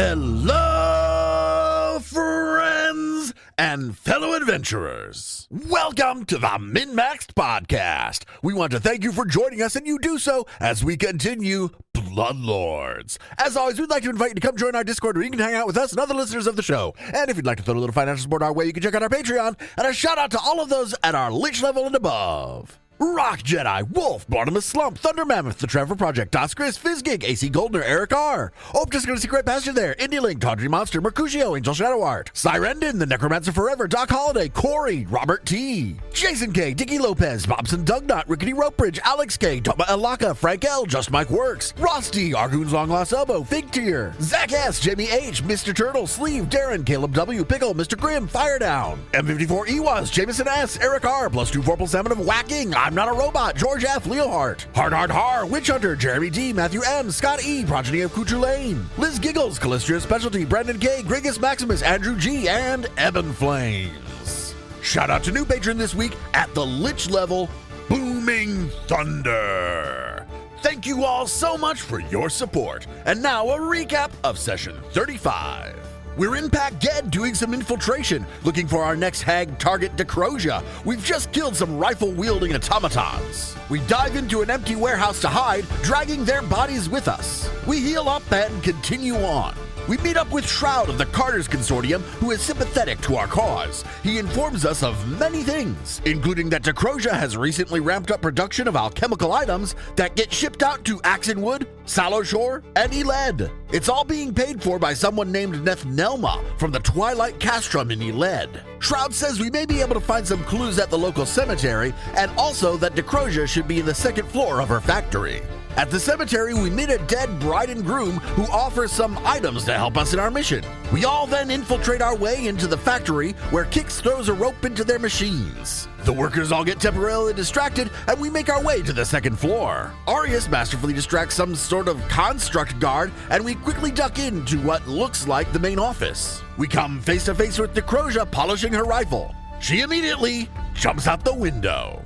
Hello, friends and fellow adventurers. Welcome to the MNmaxed podcast. We want to thank you for joining us, and you do so as we continue Bloodlords. As always, we'd like to invite you to come join our Discord where you can hang out with us and other listeners of the show. And if you'd like to throw a little financial support our way, you can check out our Patreon. And a shout out to all of those at our Lich level and above. Rock Jedi, Wolf, Barnabas Slump, Thunder Mammoth, The Trevor Project, Dos Chris, Fizzgig, AC Goldner, Eric R. Oh, just gonna see Great Pasture there, Indie Link, Tawdry Monster, Mercutio, Angel Shadow Art, Sirendin, The Necromancer Forever, Doc Holiday, Corey, Robert T, Jason K, Dicky Lopez, Bobson Dugnut, Rickety Rope Bridge, Alex K, Toma Elaka, Frank L, Just Mike Works, Ross D, Argoon's Long Lost Elbow, Fig Tier, Zach S, Jamie H, Mr. Turtle, Sleeve, Darren, Caleb W, Pickle, Mr. Grimm, Fire Down, M54 Ewas, Jameson S, Eric R, +2 4 Salmon of Whacking, I'm Not a Robot, George F, Leo Hart, Hard, Witch Hunter, Jeremy D, Matthew M, Scott E, Progeny of Kuchu Lane, Liz Giggles, Callistria Specialty, Brandon K, Gregus Maximus, Andrew G, and Ebon Flames. Shout out to new patron this week at the Lich level, Booming Thunder. Thank you all so much for your support. And now a recap of session 35. We're in Pack Ged doing some infiltration, looking for our next hag target, Decrosia. We've just killed some rifle-wielding automatons. We dive into an empty warehouse to hide, dragging their bodies with us. We heal up and continue on. We meet up with Shroud of the Carter's Consortium, who is sympathetic to our cause. He informs us of many things, including that Decrosia has recently ramped up production of alchemical items that get shipped out to Axenwood, Sallowshore, and Eled. It's all being paid for by someone named Nethnelma from the Twilight Castrum in Eled. Shroud says we may be able to find some clues at the local cemetery, and also that Decrosia should be in the second floor of her factory. At the cemetery, we meet a dead bride and groom who offer some items to help us in our mission. We all then infiltrate our way into the factory where Kix throws a rope into their machines. The workers all get temporarily distracted and we make our way to the second floor. Arius masterfully distracts some sort of construct guard and we quickly duck into what looks like the main office. We come face to face with Decrosia polishing her rifle. She immediately jumps out the window.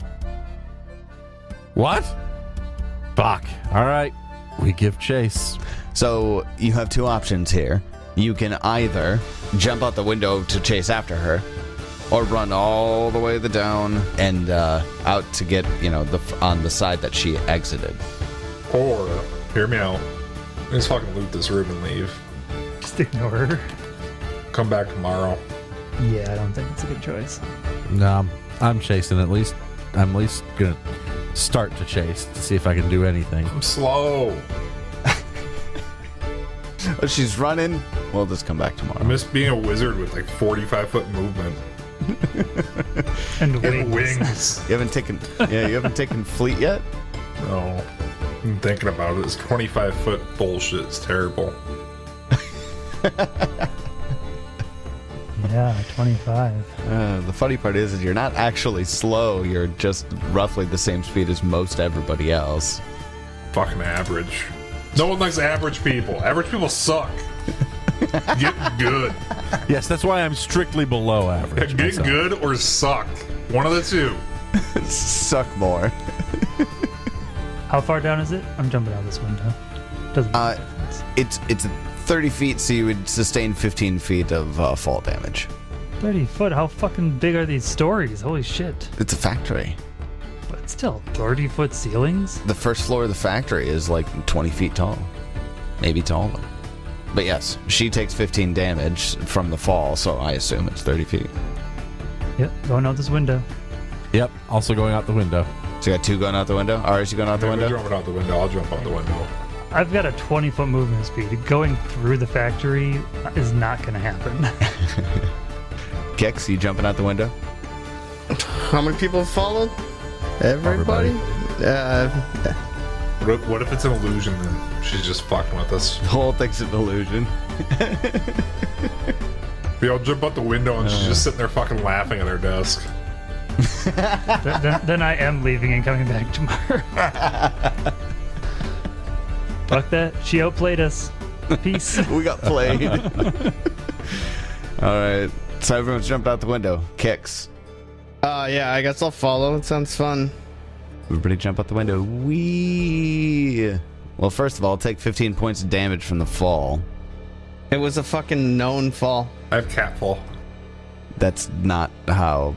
What? Fuck. All right. We give chase. So you have two options here. You can either jump out the window to chase after her, or run all the way down and out to get, on the side that she exited. Or, hear me out, just fucking loot this room and leave. Just ignore her. Come back tomorrow. Yeah, I don't think it's a good choice. No, I'm chasing at least. I'm at least gonna start to chase to see if I can do anything. I'm slow. But she's running. We'll just come back tomorrow. I miss being a wizard with like 45-foot movement. And And wings. You haven't taken fleet yet? No. I'm thinking about it. This 25-foot bullshit is terrible. Yeah, 25. The funny part is you're not actually slow. You're just roughly the same speed as most everybody else. Fucking average. No one likes average people. Average people suck. Get good. Yes, that's why I'm strictly below average. Get myself. good or suck. One of the two. Suck more. How far down is it? I'm jumping out this window. Doesn't make sense. It's 30 feet, so you would sustain 15 feet of fall damage. 30 foot? How fucking big are these stories? Holy shit. It's a factory. But still, 30-foot ceilings? The first floor of the factory is like 20 feet tall. Maybe taller. But yes, she takes 15 damage from the fall, so I assume it's 30 feet. Yep, going out this window. Yep, also going out the window. So you got two going out the window? Arius, you going out the Maybe window? jumping out the window. I'll jump out the window. I've got a 20-foot movement speed. Going through the factory is not going to happen. Kix, you jumping out the window? How many people have followed? Everybody? What if it's an illusion then? She's just fucking with us. The whole thing's an illusion. We all jump out the window and she's just sitting there fucking laughing at her desk. then I am leaving and coming back tomorrow. Fuck that. She outplayed us. Peace. We got played. Alright, so everyone's jumped out the window. Kix. Yeah, I guess I'll follow. It sounds fun. Everybody jump out the window. Wee. Well, first of all, take 15 points of damage from the fall. It was a fucking known fall. I have catfall. That's not how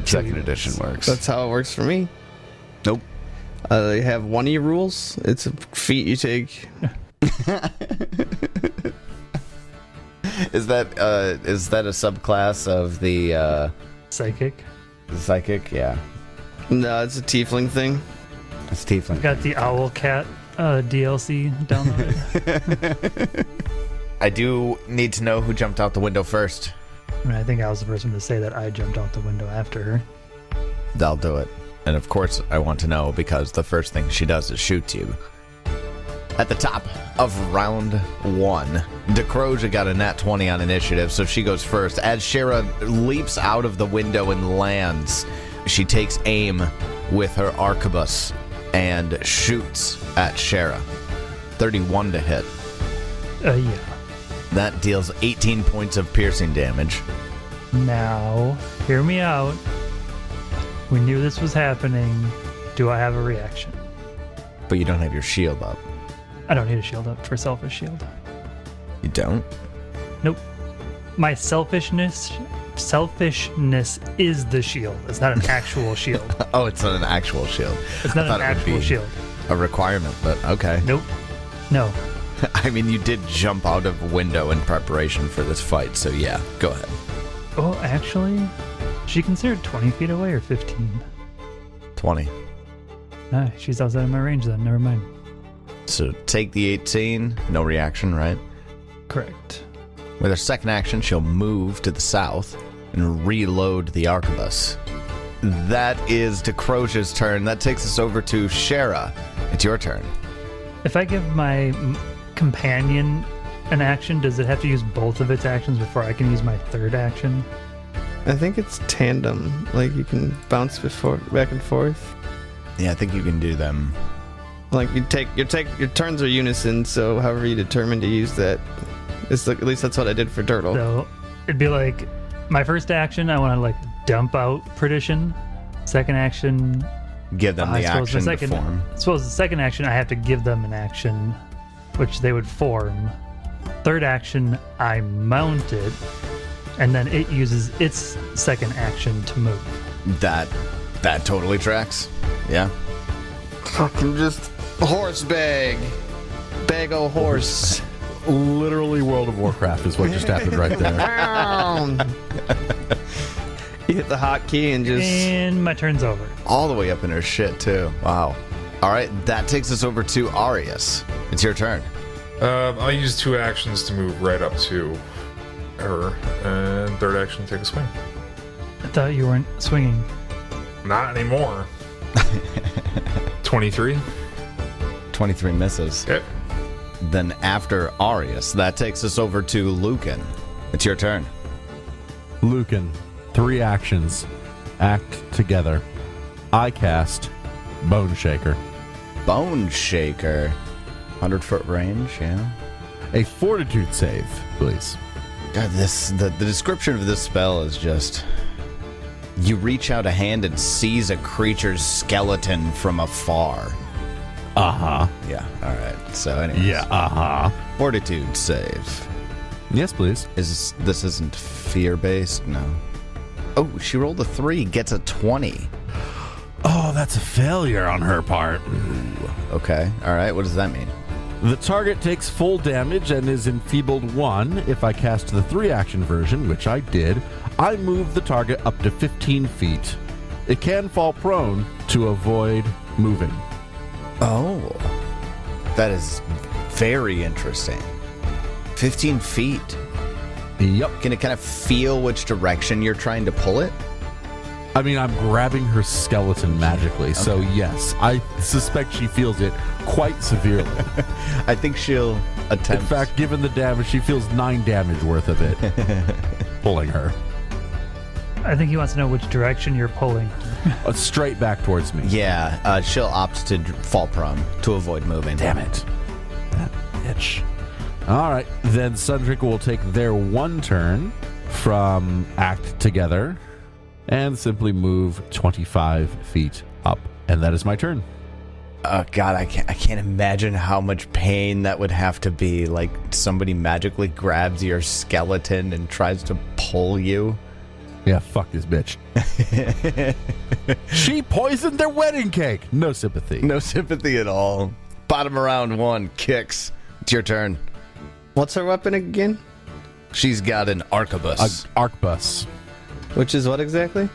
second edition works. That's how it works for me. Nope. They have 1E rules. It's a feat you take. Is that a subclass of the Psychic. psychic? Yeah. No, it's a tiefling thing. It's tiefling. Got the Owl Cat DLC downloaded. I do need to know who jumped out the window first. I mean, I think I was the first one to say that I jumped out the window after her. I'll do it. And of course, I want to know because the first thing she does is shoot you. At the top of round 1, Decrosia got a nat 20 on initiative, so she goes first. As Shara leaps out of the window and lands, she takes aim with her arquebus and shoots at Shara. 31 to hit. Yeah. That deals 18 points of piercing damage. Now, hear me out. We knew this was happening. Do I have a reaction? But you don't have your shield up. I don't need a shield up for Selfish Shield. You don't? Nope. My selfishness is the shield. It's not an actual shield. Oh, it's not an actual shield. It's not an actual shield. A requirement, but okay. Nope. No. I mean, you did jump out of a window in preparation for this fight, so yeah, go ahead. Oh, actually, she considered 20 feet away or 15? 20. Nah, she's outside of my range then. Never mind. So take the 18, no reaction, right? Correct. With her second action, she'll move to the south and reload the arquebus. That is Decrosia's turn. That takes us over to Shara. It's your turn. If I give my companion an action, does it have to use both of its actions before I can use my third action? I think it's tandem. Like you can bounce back and forth. Yeah, I think you can do them. Like your turns are unison, so however you determine to use that. At least that's what I did for Dirtle. So it'd be like my first action, I want to like dump out Perdition. Second action, Give them the action to form. I suppose the second action, I have to give them an action, which they would form. Third action, I mount it, and then it uses its second action to move. That totally tracks. Yeah. Fucking just horse bag. Bag o' horse. Literally World of Warcraft is what just happened right there. You hit the hotkey and just... And my turn's over. All the way up in her shit, too. Wow. All right, that takes us over to Arius. It's your turn. I'll use 2 actions to move right up to her, and third action, take a swing. I thought you weren't swinging. Not anymore. 23. 23 misses. Yep. Then after Arius, that takes us over to Lucan. It's your turn. Lucan, 3 actions. Act together. I cast Bone Shaker. Bone Shaker. 100-foot range, yeah. A fortitude save, please. God, the description of this spell is just... You reach out a hand and seize a creature's skeleton from afar. Uh-huh. Yeah, alright. So anyways. Yeah, uh-huh. Fortitude save. Yes, please. This isn't fear-based? No. Oh, she rolled a 3, gets a 20. Oh, that's a failure on her part. Ooh, okay, alright, what does that mean? The target takes full damage and is enfeebled 1. If I cast the 3-action version, which I did, I move the target up to 15 feet. It can fall prone to avoid moving. Oh, that is very interesting. 15 feet. Yep. Can it kind of feel which direction you're trying to pull it? I mean, I'm grabbing her skeleton magically, so yes, I suspect she feels it quite severely. I think she'll attempt. In fact, given the damage, she feels 9 damage worth of it. Pulling her. I think he wants to know which direction you're pulling. Straight back towards me. Yeah, she'll opt to fall prone to avoid moving. Damn it. That bitch. All right, then Sundrick will take their 1 turn from Act Together and simply move 25 feet up. And that is my turn. Oh God, I can't imagine how much pain that would have to be. Like somebody magically grabs your skeleton and tries to pull you. Yeah, fuck this bitch. She poisoned their wedding cake. No sympathy. No sympathy at all. Bottom of round 1, kicks. It's your turn. What's her weapon again? She's got an arquebus. Arquebus. Which is what exactly?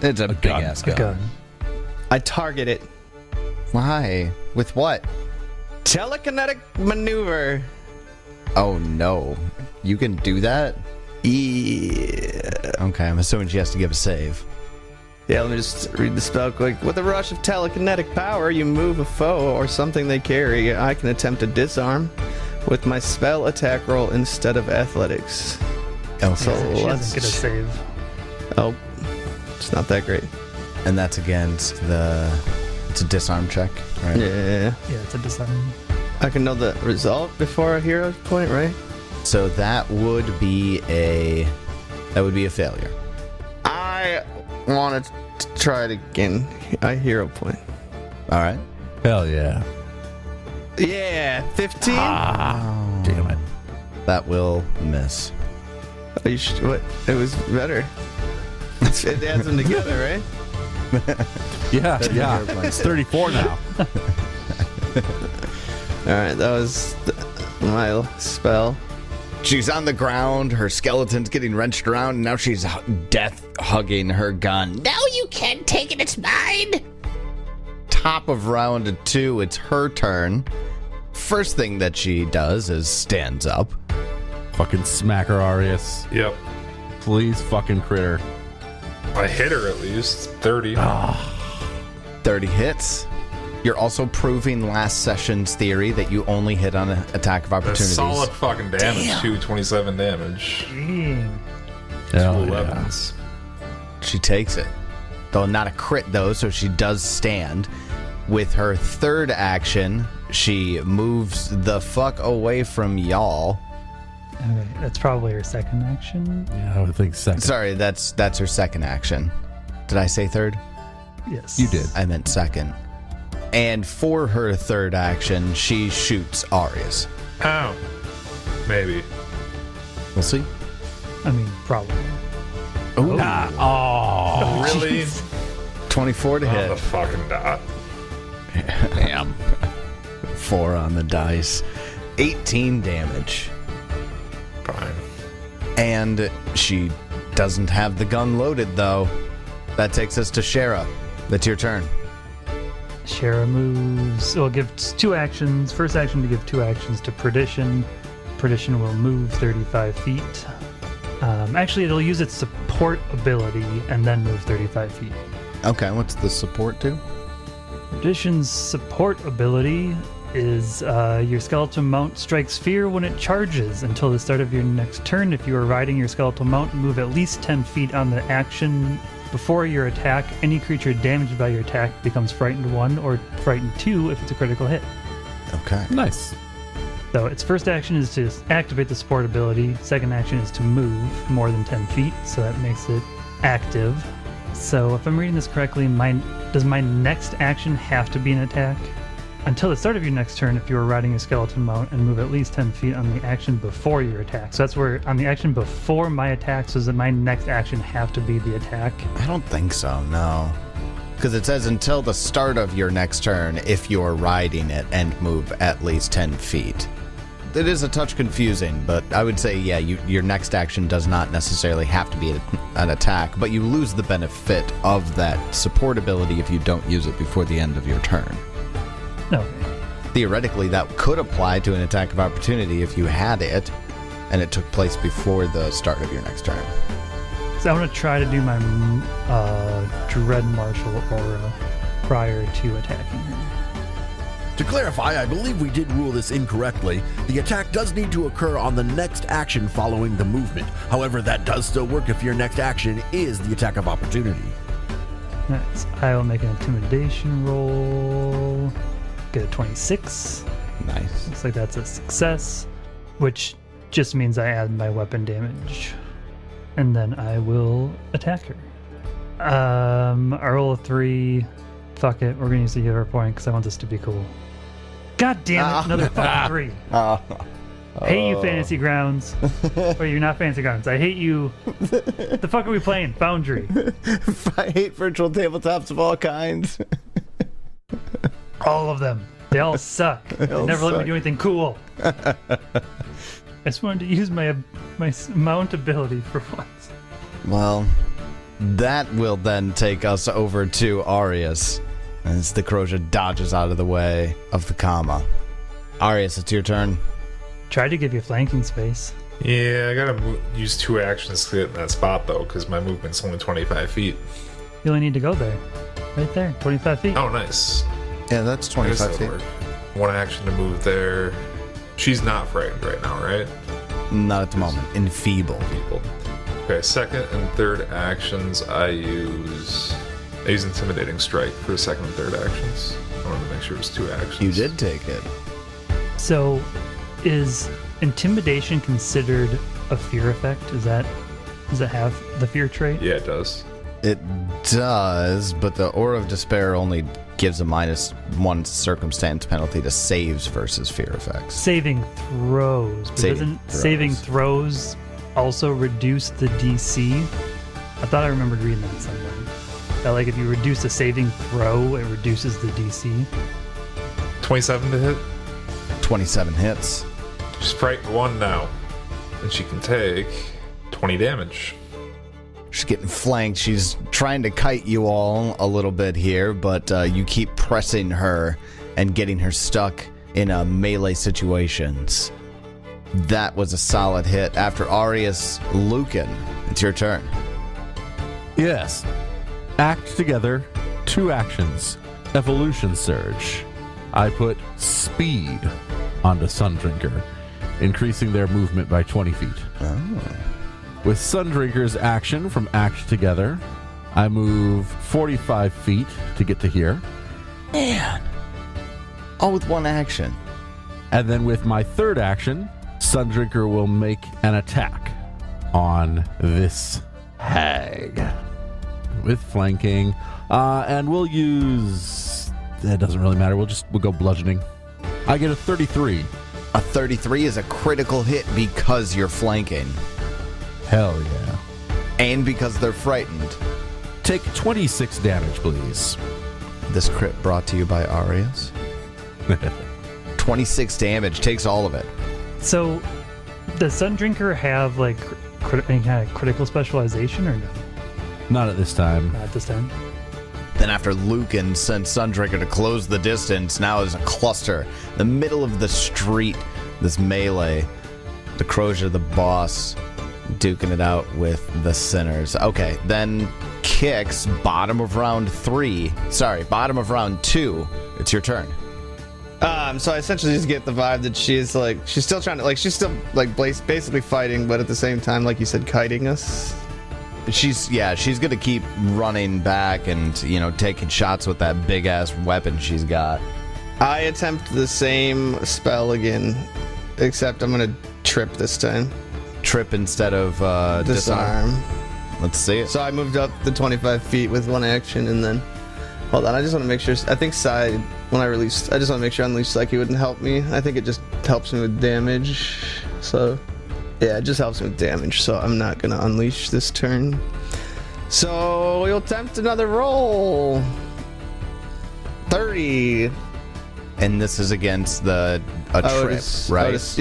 It's a big gun. ass A gun. gun. I target it. Why? With what? Telekinetic maneuver. Oh no. You can do that? Yeah. Okay, I'm assuming she has to give a save. Yeah, let me just read the spell quick. With a rush of telekinetic power, you move a foe or something they carry. I can attempt to disarm with my spell attack roll instead of athletics. Okay. So She let's... doesn't get a save. Oh, it's not that great. And that's against the... It's a disarm check, right? Yeah. Yeah, it's a disarm. I can know the result before a hero point, right? So that would be a failure. I want to try it again. A hero point. All right. Hell yeah. Yeah, 15? Damn it. That will miss. Oh, you should, what? It was better. It adds them together, right? Yeah. It's 34 now. Alright, that was my spell. She's on the ground, her skeleton's getting wrenched around, and now she's death hugging her gun. No, you can't take it. It's mine. Top of round 2, it's her turn. First thing that she does is stands up. Fucking smack her, Arius. Yep. Please fucking crit her. I hit her at least. 30. 30 hits. You're also proving last session's theory that you only hit on an attack of That's opportunities. solid fucking damage, too. 27 damage. Dang. Hell Two yeah. 11s. She takes it. Though not a crit, though, so she does stand. With her third action, she moves the fuck away from y'all. Okay, that's probably her second action. Yeah, I would think second. Sorry, that's her second action. Did I say third? Yes. You did. I meant second. And for her third action, she shoots Arius. Ow. Maybe. We'll see. I mean, probably. Ooh. Oh. Really? 24 to On hit. the fucking dot. Damn. 4 on the dice. 18 damage. Fine. And she doesn't have the gun loaded, though. That takes us to Shara. That's your turn. Shara moves. It'll give 2 actions. First action to give 2 actions to Perdition. Perdition will move 35 feet. Actually, it'll use its support ability and then move 35 feet. Okay, what's the support do? Perdition's support ability is your skeletal mount strikes fear when it charges. Until the start of your next turn, if you are riding your skeletal mount, move at least 10 feet on the action before your attack. Any creature damaged by your attack becomes frightened 1 or frightened 2 if it's a critical hit. Okay. Nice. So its first action is to activate the support ability. Second action is to move more than 10 feet, so that makes it active. So if I'm reading this correctly, does my next action have to be an attack? Until the start of your next turn, if you are riding a skeleton mount and move at least 10 feet on the action before your attack. So that's where, on the action before my attack, so does my next action have to be the attack? I don't think so, no. Because it says until the start of your next turn if you're riding it and move at least 10 feet. It is a touch confusing, but I would say, yeah, your next action does not necessarily have to be an attack, but you lose the benefit of that support ability if you don't use it before the end of your turn. Okay. Theoretically, that could apply to an attack of opportunity if you had it, and it took place before the start of your next turn. So I'm going to try to do my Dread Martial Aura prior to attacking her. To clarify, I believe we did rule this incorrectly. The attack does need to occur on the next action following the movement. However, that does still work if your next action is the attack of opportunity. Nice. I will make an intimidation roll. Get a 26. Nice. Looks like that's a success, which just means I add my weapon damage. And then I will attack her. I roll a 3, Fuck it. We're gonna use the hero point because I want this to be cool. God damn it! Another fucking 3. Hate you, Fantasy Grounds. Or you're not Fantasy Grounds. I hate you. The fuck are we playing? Foundry. I hate virtual tabletops of all kinds. All of them. They all suck. They never let me do anything cool. I just wanted to use my mount ability for once. Well, that will then take us over to Arius, as Decrosia dodges out of the way of the comma. Arius, it's your turn. Tried to give you flanking space. Yeah, I gotta use 2 actions to get in that spot, though, because my movement's only 25 feet. You only need to go there. Right there. 25 feet. Oh, nice. Yeah, that's I guess 25 that'll feet. work. 1 action to move there. She's not frightened right now, right? Not at the moment. Enfeebled. People. Okay, second and third actions, I use Intimidating Strike for second and third actions. I wanted to make sure it was 2 actions. You did take it. So, is intimidation considered a fear effect? Does it have the fear trait? Yeah, it does. It does, but the Aura of Despair only gives a -1 circumstance penalty to saves versus fear effects. Saving throws. But doesn't saving throws also reduce the DC? I thought I remembered reading that somewhere. That like if you reduce a saving throw, it reduces the DC. 27 to hit. 27 hits. She's frightened 1 now. And she can take 20 damage. She's getting flanked. She's trying to kite you all a little bit here, but you keep pressing her and getting her stuck in melee situations. That was a solid hit. After Arius, Lucan, it's your turn. Yes. Act together, 2 actions. Evolution Surge. I put speed onto Sundrinker, increasing their movement by 20 feet. Oh. With Sundrinker's action from Act Together, I move 45 feet to get to here. Man. All with 1 action. And then with my third action, Sundrinker will make an attack on this hag with flanking. And we'll use... It doesn't really matter. We'll go bludgeoning. I get a 33. A 33 is a critical hit because you're flanking. Hell yeah. And because they're frightened. Take 26 damage, please. This crit brought to you by Arius. 26 damage, takes all of it. So, does Sundrinker have like any kind of critical specialization or no? Not at this time. Not this time. Then after Lucan sent Sundrinker to close the distance, now there's a cluster. The middle of the street, this melee. Decrosia, the boss, duking it out with the sinners. Okay, then Kicks, bottom of round 2. It's your turn. So I essentially just get the vibe that she's still trying to, she's still basically fighting, but at the same time, like you said, kiting us. She's gonna keep running back and, taking shots with that big ass weapon she's got. I attempt the same spell again, except I'm gonna trip this time. Trip instead of disarm. Let's see it. So I moved up the 25 feet with 1 action, and then hold on. I just want to make sure. I think Side, when I just want to make sure Unleash Psyche wouldn't help me. I think it just helps me with damage. So yeah, it just helps me with damage. So I'm not gonna unleash this turn. So we'll attempt another roll. 30. And this is against a trip, right? Just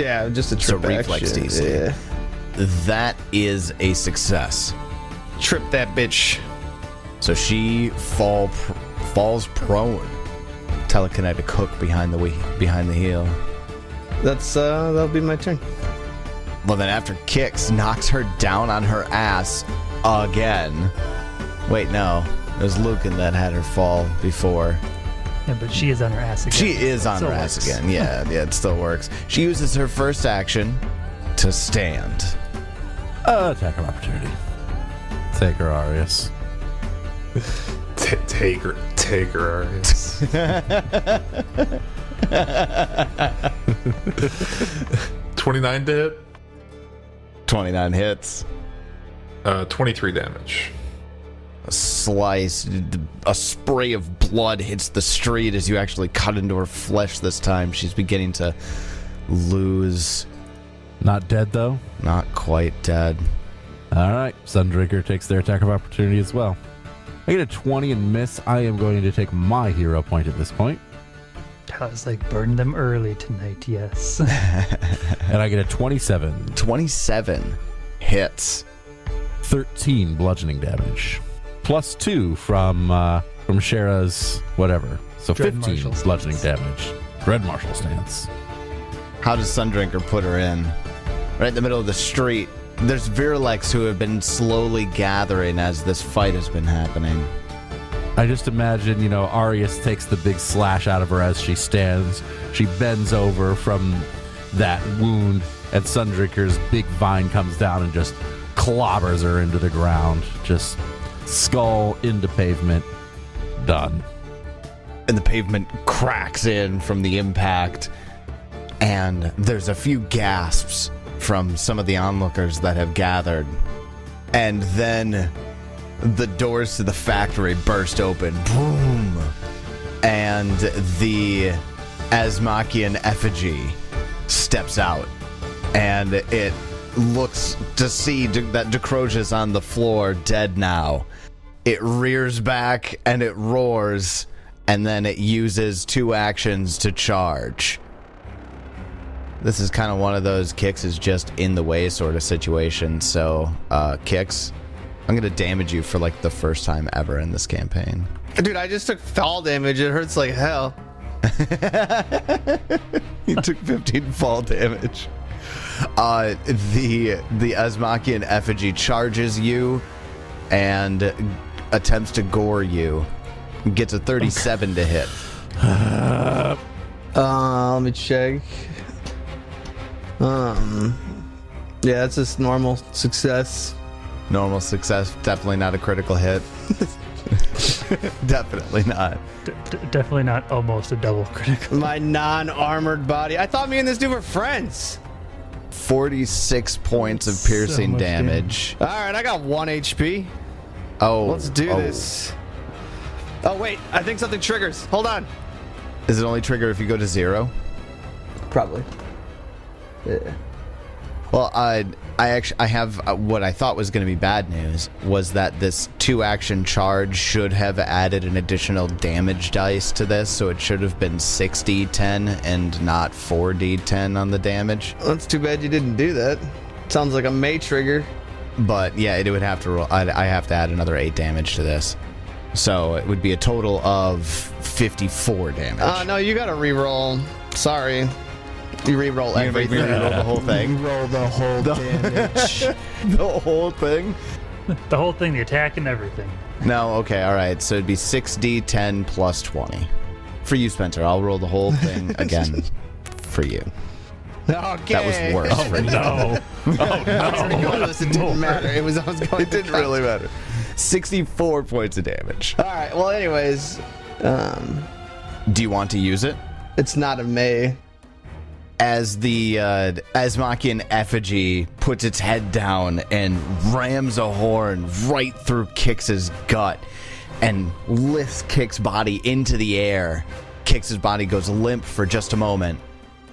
a trip. So reflex action. DC. Yeah. That is a success. Trip that bitch. So she falls prone. Telekinetic hook behind the heel. That'll be my turn. Well, then after Kicks knocks her down on her ass again. Wait, no. It was Lucan that had her fall before. Yeah, but she is on her ass again. She is on Still her ass works. again. Yeah, it still works. She uses her first action to stand. Attack of opportunity. Take her, Arius. Take her, Arius. 29 to hit. 29 hits. 23 damage. A slice, a spray of blood hits the street as you actually cut into her flesh this time. She's beginning to lose. Not dead, though? Not quite dead. All right. Sundrinker takes their attack of opportunity as well. I get a 20 and miss. I am going to take my hero point at this point. I was like, burn them early tonight, yes. And I get a 27. 27 hits. 13 bludgeoning damage. Plus 2 from Shara's whatever. So Dread 15 Marshal bludgeoning stance. damage. Dread Marshal stance. How does Sundrinker put her in? Right in the middle of the street. There's Virlex who have been slowly gathering as this fight has been happening. I just imagine, Arius takes the big slash out of her as she stands. She bends over from that wound, and Sundrinker's big vine comes down and just clobbers her into the ground. Just skull into pavement. Done. And the pavement cracks in from the impact, and there's a few gasps from some of the onlookers that have gathered. And then the doors to the factory burst open. Boom! And the Asmachian effigy steps out. And it looks to see that Decrosia's on the floor, dead now. It rears back and it roars, and then it uses 2 actions to charge. This is kind of one of those Kix is just in the way sort of situation. So, Kix, I'm going to damage you for like the first time ever in this campaign. Dude, I just took fall damage. It hurts like hell. You took 15 fall damage. The Asmachian effigy charges you and attempts to gore you. Gets a 37 to hit. Let me check. Yeah, it's just normal success. Normal success, definitely not a critical hit. Definitely not. Definitely not almost a double critical. My non-armored body. I thought me and this dude were friends. 46 points of piercing much damage. All right, I got 1 HP. Oh, Let's do this. Oh, wait. I think something triggers. Hold on. Is it only trigger if you go to 0? Probably. Yeah. Well, I have what I thought was going to be bad news was that this 2-action charge should have added an additional damage dice to this, so it should have been 6d10 and not 4d10 on the damage. That's too bad you didn't do that. Sounds like a May trigger. But yeah, it would have to roll. I have to add another 8 damage to this, so it would be a total of 54 damage. No, you gotta re-roll. Sorry. You re-roll everything. You re-roll the whole thing. Roll the whole damage. The whole thing. The whole thing, the attack and everything. No, okay, all right. So it'd be 6d10 plus 20 for you, Spencer. I'll roll the whole thing again for you. Okay. That was worse. Oh, no. It didn't matter. It was It didn't really matter. 64 points of damage. All right. Well, anyways, Do you want to use it? it's not a May. As the Asmachian effigy puts its head down and rams a horn right through Kix's gut and lifts Kix's body into the air. Kix's body goes limp for just a moment,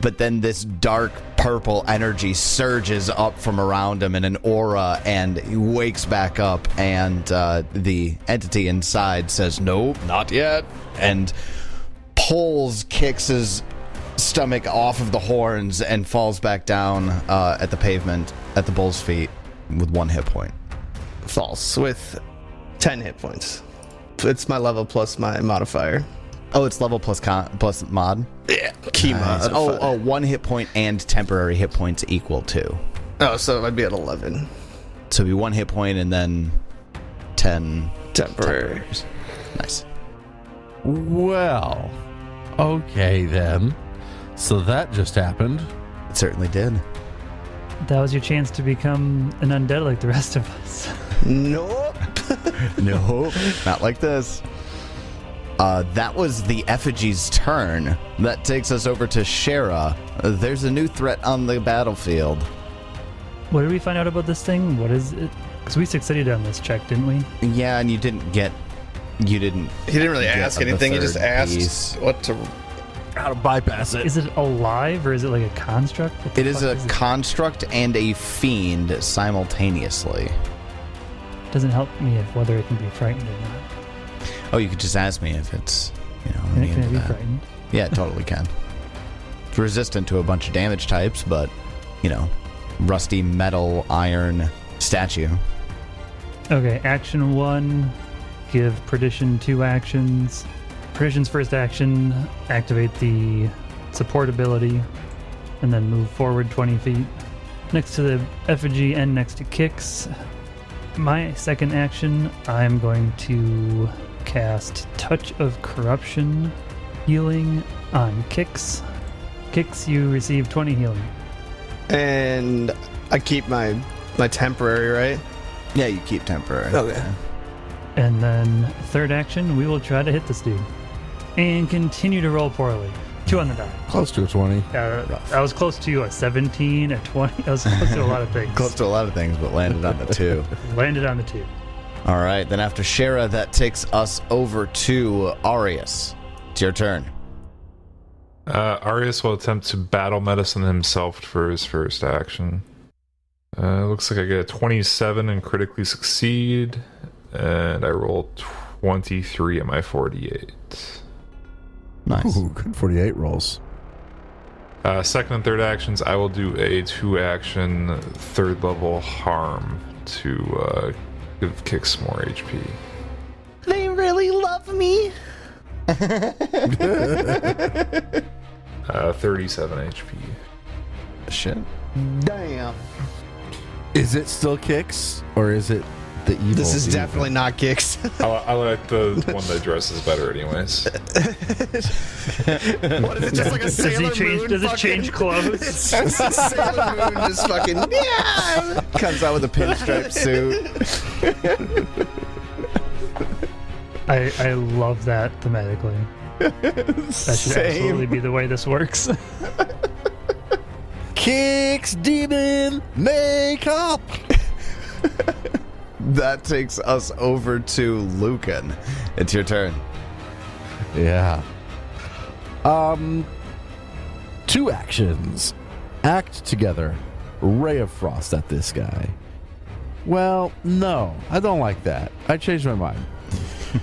but then this dark purple energy surges up from around him in an aura, and he wakes back up, and the entity inside says, "Nope, not yet," and pulls Kix's stomach off of the horns and falls back down at the pavement at the bull's feet with 1 hit point. False with 10 hit points. It's my level plus my modifier. Oh, it's level plus mod? Yeah. Key mod. Oh, 1 hit point and temporary hit points equal 2. Oh, so I'd be at 11. So it'd be 1 hit point and then 10 Temporary. temporaries. Nice. Well, okay then. So that just happened. It certainly did. That was your chance to become an undead like the rest of us. Nope. No, not like this. That was the effigy's turn. That takes us over to Shara. There's a new threat on the battlefield. What did we find out about this thing? What is it? Because we succeeded on this check, didn't we? Yeah, and you didn't. He didn't really Get ask the anything. He just third asked piece. what to. How to bypass it. Is it alive or is it like a construct? What the It is fuck a construct and a fiend simultaneously. Doesn't help me if whether it can be frightened or not. Oh, you could just ask me if it's, Can immune it to be that. frightened? Yeah, it totally can. It's resistant to a bunch of damage types, but, rusty metal, iron statue. Okay, action 1, give Perdition 2 actions. Perdition's first action, activate the support ability, and then move forward 20 feet. Next to the effigy and next to Kix. My second action, I'm going to cast Touch of Corruption healing on Kix. Kix, you receive 20 healing. And I keep my temporary, right? Yeah, you keep temporary. Okay. And then third action, we will try to hit this dude. And continue to roll poorly. 2 on the die. Close to a 20. I was close to a 17, a 20. I was close to a lot of things. Close to a lot of things, but landed on the 2. Landed on the 2. All right, then after Shara, that takes us over to Arius. It's your turn. Arius will attempt to battle medicine himself for his first action. Looks like I get a 27 and critically succeed, and I roll 23 at my 48. Nice. Ooh, good 48 rolls. Second and third actions, I will do a 2-action third level harm to give Kix more HP. They really love me. 37 HP. Shit. Damn. Is it still Kix, or is it the evil? This is evil? definitely not Kix. I like the one that dresses better, anyways. What is it? Just like a Sailor Moon? Does it fucking- change clothes? It's just a Sailor Moon just fucking. Yeah. Comes out with a pinstripe suit. I love that thematically. That should absolutely be the way this works. Kix demon makeup. That takes us over to Lucan. It's your turn. Yeah. 2 actions. Act together. Ray of Frost at this guy. Well, no, I don't like that. I changed my mind.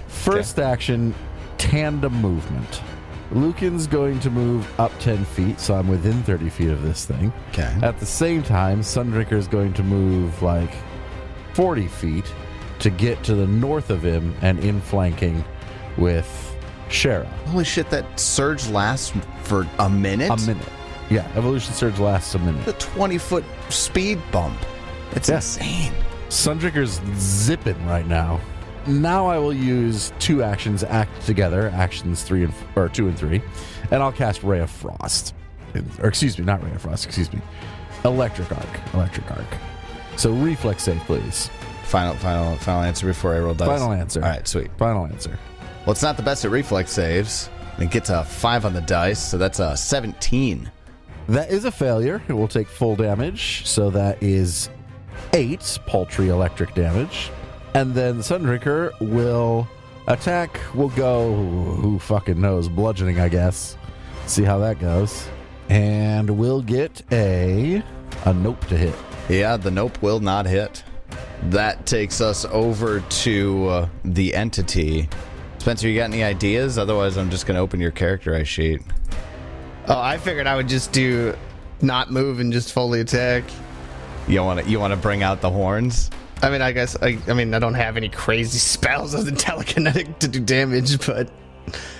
First action, tandem movement. Lucan's going to move up 10 feet, so I'm within 30 feet of this thing. Okay. At the same time, Sundrinker's going to move like 40 feet to get to the north of him and in flanking with Shara. Holy shit, that surge lasts for a minute? A minute. Yeah, Evolution Surge lasts a minute. A 20-foot speed bump. It's Yeah. insane. Sundrinker's zipping right now. Now I will use 2 actions act together, actions 2 and 3, and I'll cast Ray of Frost. Or excuse me, not Ray of Frost, excuse me. Electric Arc. So reflex save, please. Final answer before I roll dice. Final answer. All right, sweet. Final answer. Well, it's not the best at reflex saves. It gets a 5 on the dice, so that's a 17. That is a failure. It will take full damage, so that is 8 paltry electric damage. And then Sundrinker will attack. We'll go, who fucking knows, bludgeoning, I guess. See how that goes. And we'll get a nope to hit. Yeah, the nope will not hit. That takes us over to the entity. Spencer, you got any ideas? Otherwise, I'm just going to open your character sheet. Oh, I figured I would just do not move and just fully attack. You want to bring out the horns? I mean, I guess I don't have any crazy spells other than telekinetic to do damage, but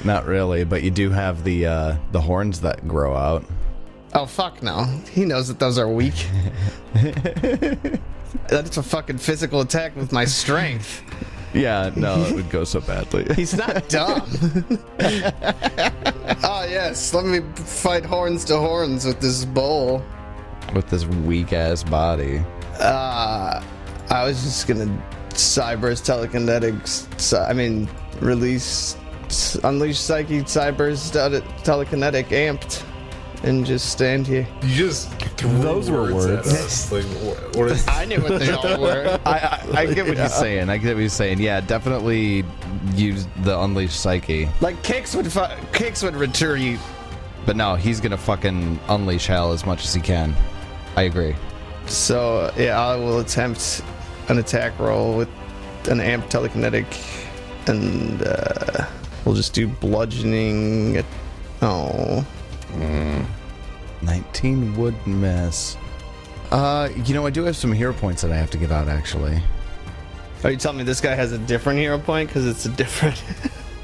Not really, but you do have the horns that grow out. oh fuck no, he knows that those are weak. That's a fucking physical attack with my strength. Yeah, no, it would go so badly. He's not dumb. Oh yes, let me fight horns to horns with this bowl. With this weak ass body. I was just gonna Cyber's telekinetics. Unleash Psyche, Cyber's telekinetic amped, and just stand here. You just Those were words at words. us. Like, what is I knew what they all were. I get what you're saying. I get what you're saying. Yeah, definitely use the Unleashed Psyche. Like kicks would retreat. But no, he's gonna fucking unleash hell as much as he can. I agree. So yeah, I will attempt an attack roll with an amp telekinetic, and we'll just do bludgeoning. 19 would miss. I do have some hero points that I have to give out, actually. Are you telling me this guy has a different hero point because it's a different?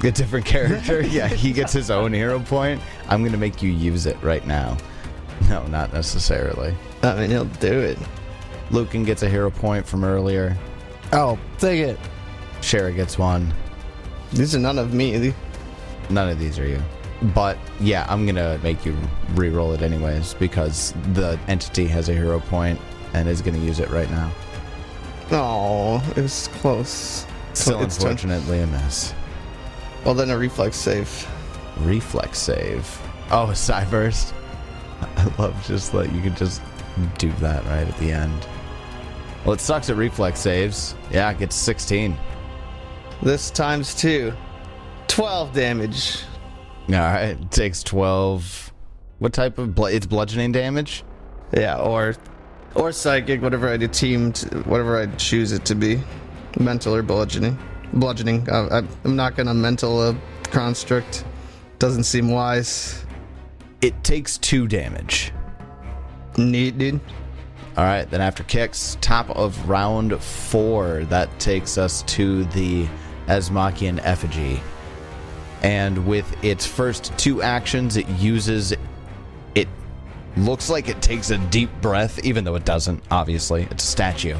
A different character? Yeah, he gets his own hero point. I'm going to make you use it right now. No, not necessarily. I mean, he'll do it. Lucan gets a hero point from earlier. Oh, take it. Shara gets one. These are none of me. None of these are you. But yeah, I'm going to make you re-roll it anyways because the entity has a hero point and is going to use it right now. Oh, it was close. Still, It's turn. unfortunately, a miss. Well, then a reflex save. Reflex save. Oh, a side burst. I love just that you can just do that right at the end. Well, it sucks at reflex saves. Yeah, it gets 16. This times 2. 12 damage. Alright, it takes 12. What type of it's bludgeoning damage? Yeah, or psychic, whatever I whatever I choose it to be. Mental or bludgeoning. I'm not gonna mental a construct. Doesn't seem wise. It takes 2 damage. Neat, dude. Alright, then after kicks, top of round 4, that takes us to the Asmakian effigy. And with its first 2 actions, it looks like it takes a deep breath, even though it doesn't, obviously. It's a statue.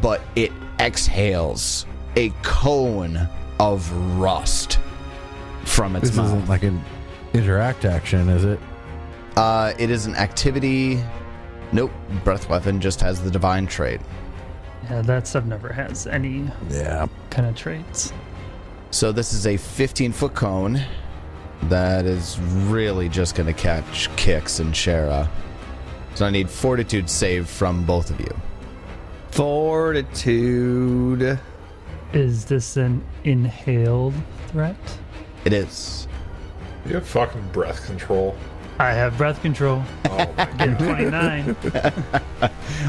But it exhales a cone of rust from its This mouth. isn't like an interact action, is it? It is an activity. Nope. Breath weapon just has the divine trait. Yeah, that stuff never has any Yeah. kind of traits. So this is a 15-foot cone that is really just going to catch Kix and Shara. So I need fortitude save from both of you. Fortitude. Is this an inhaled threat? It is. you have fucking breath control? I have breath control. Oh my Get 29.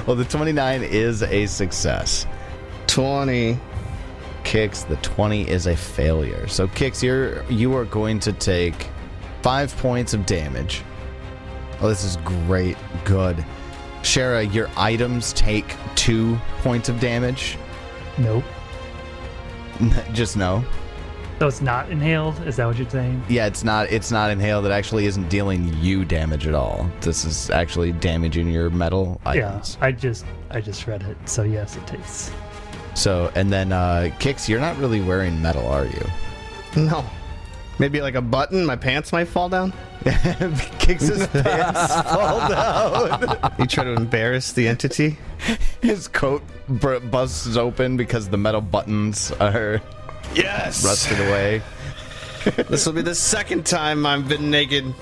Well, the 29 is a success. 20. Kix, the 20 is a failure. So Kix, you are going to take 5 points of damage. Oh, this is great. Good. Shara, your items take 2 points of damage. Nope. Just no. So it's not inhaled? Is that what you're saying? Yeah, it's not inhaled. It actually isn't dealing you damage at all. This is actually damaging your metal items. Yeah, I just read it. So yes, it takes. So, and then Kix, you're not really wearing metal, are you? No. Maybe like a button? My pants might fall down? Kix's pants fall down. You try to embarrass the entity? His coat busts open because the metal buttons are Yes! rusted away. This will be the second time I've been naked.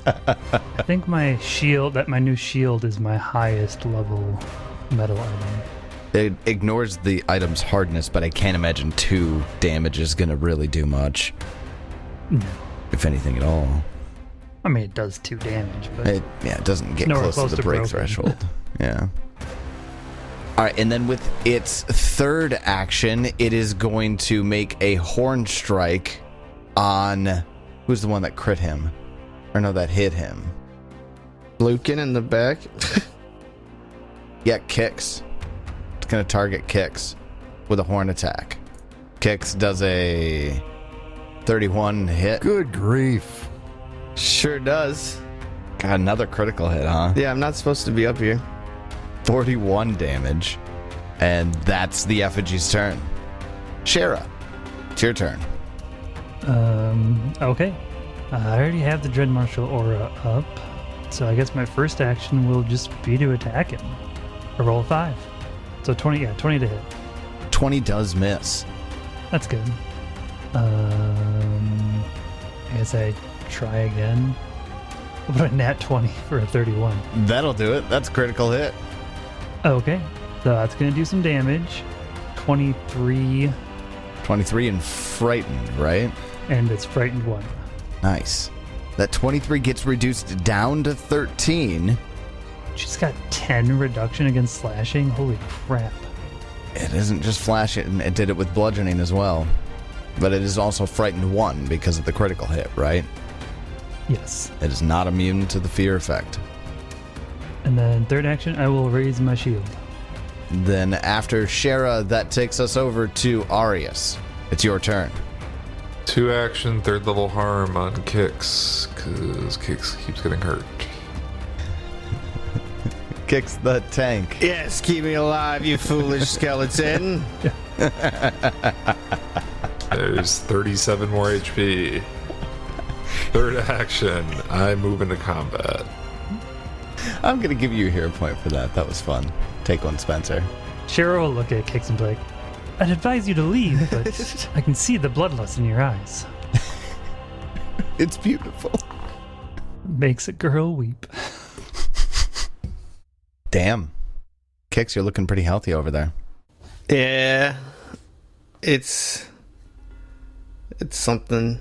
I think my new shield is my highest level metal item. It ignores the item's hardness, but I can't imagine 2 damage is going to really do much. No. If anything at all. I mean, it does 2 damage, but It doesn't get Nowhere close to the break broken. threshold. Yeah. All right, and then with its third action, it is going to make a horn strike on... Who's the one that crit him? Or no, that hit him. Lucan in the back. Yeah, Kix. It's going to target Kix with a horn attack. Kix does a 31 hit. Good grief. Sure does. Got another critical hit, huh? Yeah, I'm not supposed to be up here. 41 damage. And that's the effigy's turn. Shara, it's your turn. Okay. I already have the Dread Marshal aura up, so I guess my first action will just be to attack him. A roll of 5. So 20 to hit. 20 does miss. That's good. I guess I try again. What about a nat 20 for a 31? That'll do it. That's a critical hit. Okay, so that's going to do some damage. 23, 23 and frightened, right? and it's frightened 1. Nice. That 23 gets reduced down to 13. She's got 10 reduction against slashing. Holy crap. It isn't just flashing, it did it with bludgeoning as well. But it is also frightened 1 because of the critical hit, right? Yes. It is not immune to the fear effect. And then third action, I will raise my shield. Then after Shara, that takes us over to Arius. It's your turn. 2 action, 3rd level harm on Kix, because Kix keeps getting hurt. Kicks the tank. Yes, keep me alive, you foolish skeleton. There's 37 more HP. 3rd action, I move into combat. I'm going to give you a hero point for that. That was fun. Take one, Spencer. Cheryl will look at Kix and be like, I'd advise you to leave, but I can see the bloodlust in your eyes. It's beautiful. Makes a girl weep. Damn. Kix, you're looking pretty healthy over there. Yeah. It's something.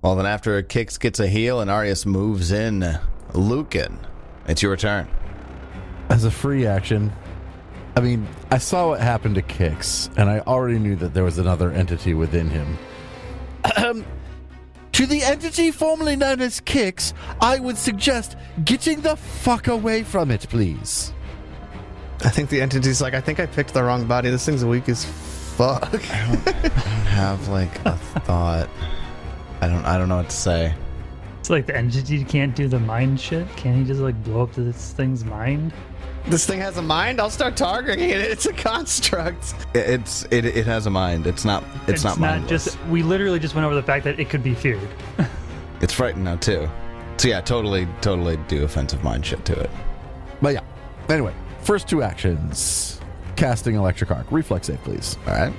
Well, then after Kix gets a heal and Arius moves in, Lucan, it's your turn. As a free action, I mean, I saw what happened to Kix, and I already knew that there was another entity within him. To the entity formerly known as Kix, I would suggest getting the fuck away from it, please. I think the entity's like, I think I picked the wrong body. This thing's weak as fuck. I don't have like a thought. I don't know what to say. It's like the entity can't do the mind shit. Can't he just like blow up this thing's mind? This thing has a mind? I'll start targeting it. It's a construct. It has a mind. It's not mindless. Just we literally just went over the fact that it could be feared. It's frightened now too. So yeah, totally do offensive mind shit to it. But yeah, anyway, first 2 actions. Casting Electric Arc. Reflex save, please. All right.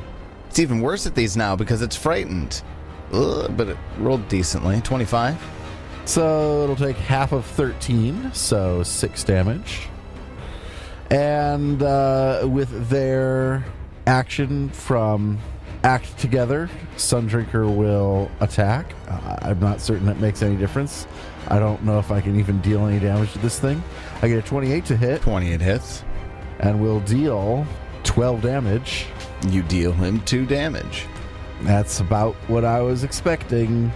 It's even worse at these now because it's frightened. Ugh, but it rolled decently. 25. So it'll take half of 13, so 6 damage. And with their action from Act Together, Sundrinker will attack. I'm not certain that makes any difference. I don't know if I can even deal any damage to this thing. I get a 28 to hit. 28 hits. And will deal 12 damage. You deal him 2 damage. That's about what I was expecting.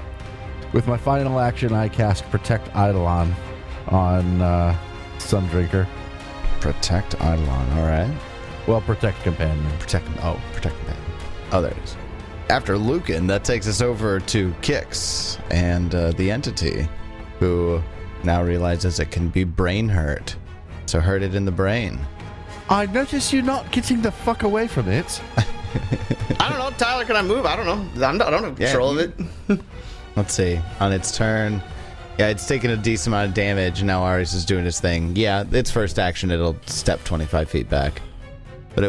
With my final action, I cast Protect Eidolon on Sundrinker. Protect Eidolon, alright. Well, Protect Companion. Protect Companion. Oh, there it is. After Lucan, that takes us over to Kix and the entity, who now realizes it can be brain hurt. So hurt it in the brain. I notice you not getting the fuck away from it. I don't know, Tyler, can I move? I don't know. I don't have control of it. Let's see. On its turn, yeah, it's taken a decent amount of damage, and now Arius is doing his thing. Yeah, its first action, it'll step 25 feet back. But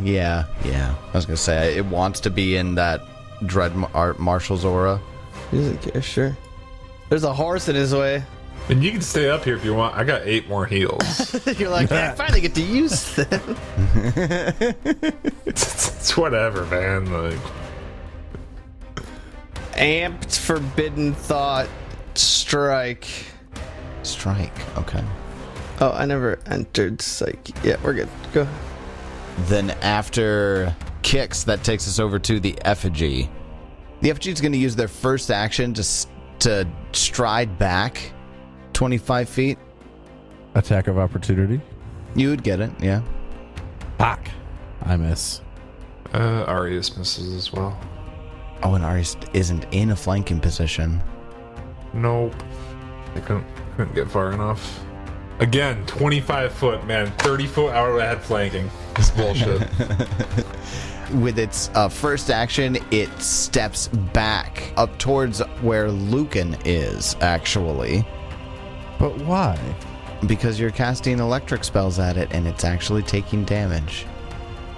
yeah. I was going to say, it wants to be in that Dread Marshal's aura. He doesn't care, sure. There's a horse in his way. And you can stay up here if you want. I got 8 more heals. You're like, yeah, I finally get to use them. It's whatever, man. Like, Amped Forbidden Thought Strike. Okay. Oh, I never entered Psyche. Yeah, we're good. Go. Then after Kix, that takes us over to the Effigy. The Effigy is going to use their first action to stride back 25 feet. Attack of opportunity. You would get it, yeah. Fuck. I miss. Arius misses as well. Oh, and Arius isn't in a flanking position. Nope. I couldn't get far enough. Again, 25 foot, man. 30 foot out ahead flanking. It's bullshit. With its first action, it steps back up towards where Lucan is, actually. But why? Because you're casting electric spells at it, and it's actually taking damage.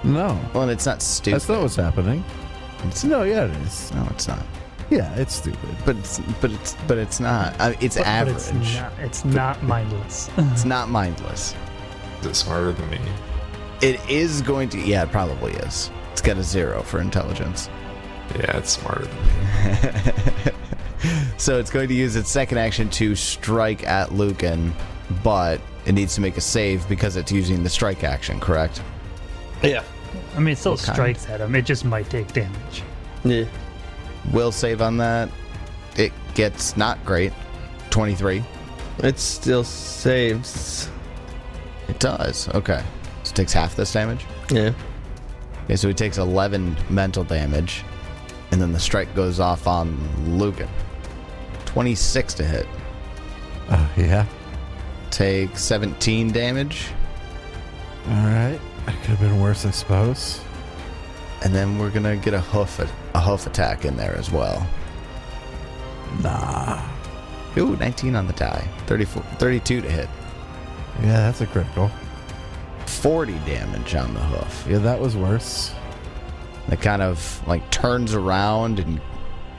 No. Well, and it's not stupid. That's not what's happening. It's, No, yeah, it is. no, it's not. Yeah, it's stupid. But it's not. It's But average. it's not mindless. It's not mindless. Is it smarter than me? It is going to. Yeah, it probably is. It's got a 0 for intelligence. Yeah, it's smarter than me. So it's going to use its second action to strike at Lucan, but it needs to make a save because it's using the strike action, correct? Yeah. I mean, it still What kind? strikes at him. It just might take damage. Yeah. Will save on that. It gets not great. 23. It still saves. It does. Okay. So it takes half this damage. Yeah. Okay, so he takes 11 mental damage, and then the strike goes off on Lucan. 26 to hit. Yeah. Take 17 damage, All right. That could have been worse, I suppose. and then we're gonna get a hoof attack in there as well. Nah. Ooh, 19 on the die. 32 to hit. Yeah, that's a critical. 40 damage on the hoof. Yeah, that was worse. It kind of like turns around and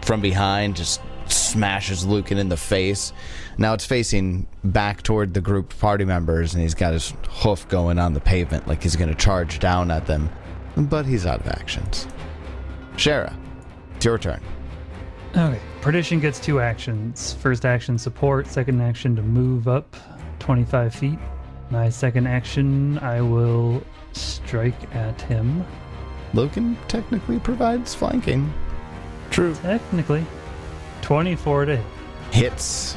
from behind just smashes Lucan in the face. Now it's facing back toward the group party members, and he's got his hoof going on the pavement like he's going to charge down at them. But he's out of actions. Shara, it's your turn. Okay. Perdition gets 2 actions. First action, support. Second action, to move up 25 feet. My second action, I will strike at him. Lucan technically provides flanking. True. Technically. 24 to hit. Hits.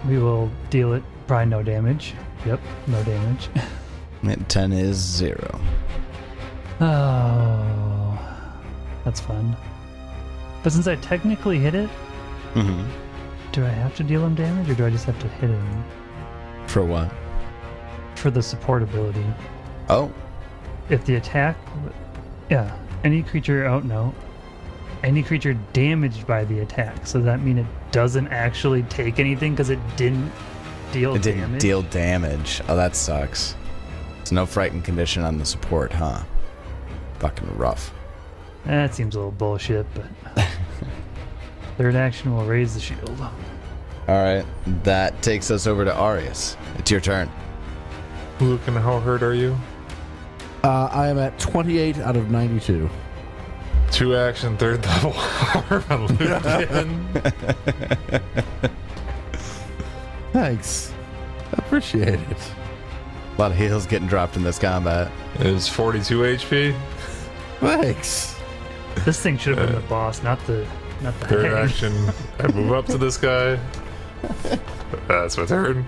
We will deal it. Probably no damage. Yep, no damage. And 10 is 0. Oh, that's fun. But since I technically hit it, Mm-hmm. do I have to deal him damage, or do I just have to hit him For what? for the support ability? Oh, If the attack, yeah, any creature. Oh no, any creature damaged by the attack. So does that mean it doesn't actually take anything because it didn't deal it didn't damage? deal damage. Oh, that sucks. It's no frightened condition on the support, huh? Fucking rough. That seems a little bullshit, but third action will raise the shield. All right, that takes us over to Arius. It's your turn. Lucan, how hurt are you? I am at 28 out of 92. 2 action, third level harm on Lucan. Thanks. Appreciate it. A lot of heals getting dropped in this combat. Is 42 HP. Thanks. This thing should have been the boss, not the Third hang. action, I move up to this guy. That's my turn.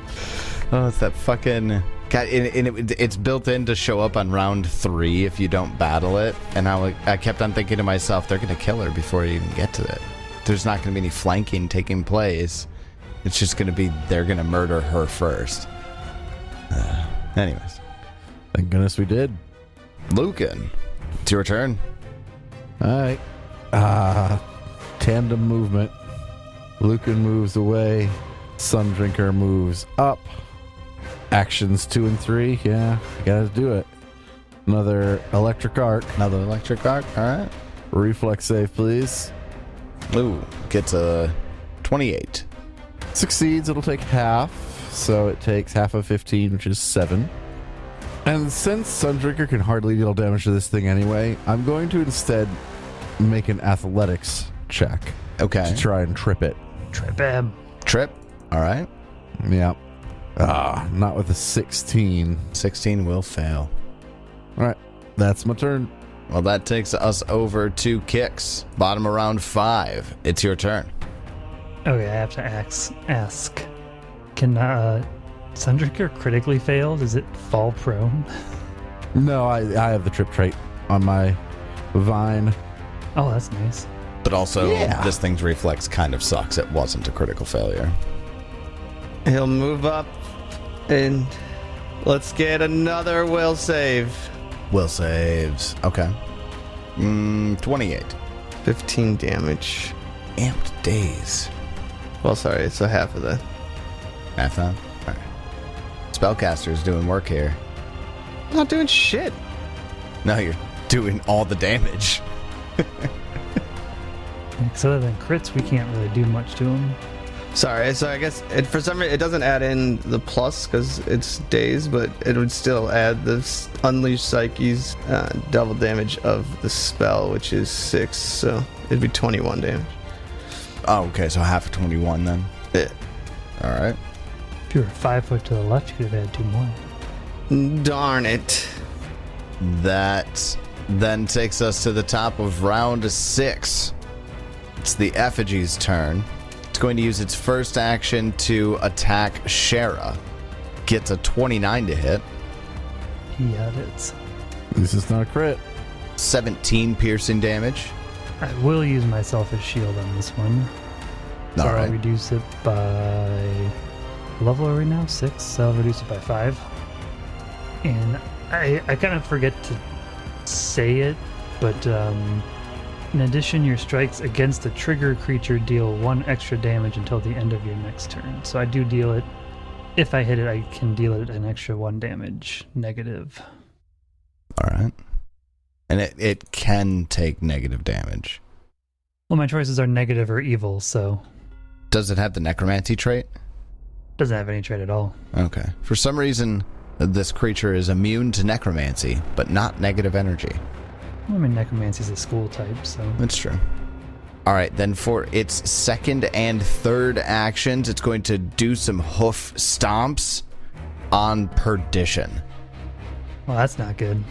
Oh, it's that fucking... God, it's built in to show up on round 3 if you don't battle it. And I kept on thinking to myself, they're going to kill her before you even get to it. There's not going to be any flanking taking place. It's just going to be, they're going to murder her first. Anyways. Thank goodness we did. Lucan, it's your turn. All right. Tandem movement. Lucan moves away. Sundrinker moves up. Actions 2 and 3. Yeah, you gotta do it. Another electric arc. Another electric arc. All right. Reflex save, please. Ooh, gets a 28. Succeeds, it'll take half. So it takes half of 15, which is 7. And since Sundrinker can hardly deal damage to this thing anyway, I'm going to instead make an athletics check Okay. to try and trip it. Trip him. Trip. All right. Yeah. Not with a 16. 16 will fail. All right. That's my turn. Well, that takes us over to Kix. Bottom of round 5. It's your turn. Okay, I have to ask. Can Sundrinker critically fail? Does it fall prone? No, I have the trip trait on my vine. Oh, that's nice. But also, Yeah. this thing's reflex kind of sucks. It wasn't a critical failure. He'll move up and let's get another will save. Will saves. Okay. 28. 15 damage. Amped days. Well, sorry, so half of that. Half that? Alright. Spellcaster's doing work here. I'm not doing shit. No, you're doing all the damage. Because other than crits, we can't really do much to him. Sorry, so I guess for some reason it doesn't add in the plus because it's days, but it would still add the Unleash Psyche's double damage of the spell, which is 6, so it'd be 21 damage. Oh, okay, so half of 21 then. Yeah. All right. If you were 5 foot to the left, you could have had 2 more. Darn it. That then takes us to the top of round 6. It's the Effigy's turn. It's going to use its first action to attack Shara. Gets a 29 to hit. Yeah, it is. This is not a crit. 17 piercing damage. I will use my Selfish Shield on this one. So All right. I'll reduce it by... What level are we now? 6, so I'll reduce it by 5. And I kind of forget to say it, but in addition, your strikes against a trigger creature deal 1 extra damage until the end of your next turn. So I do deal it. If I hit it, I can deal it an extra 1 damage negative. All right. And it can take negative damage. Well, my choices are negative or evil, so Does it have the necromancy trait? doesn't have any trait at all. Okay. For some reason, this creature is immune to necromancy, but not negative energy. I mean, necromancy is a school type, so That's true. All right, then for its second and third actions, it's going to do some hoof stomps on Perdition. well, that's not good.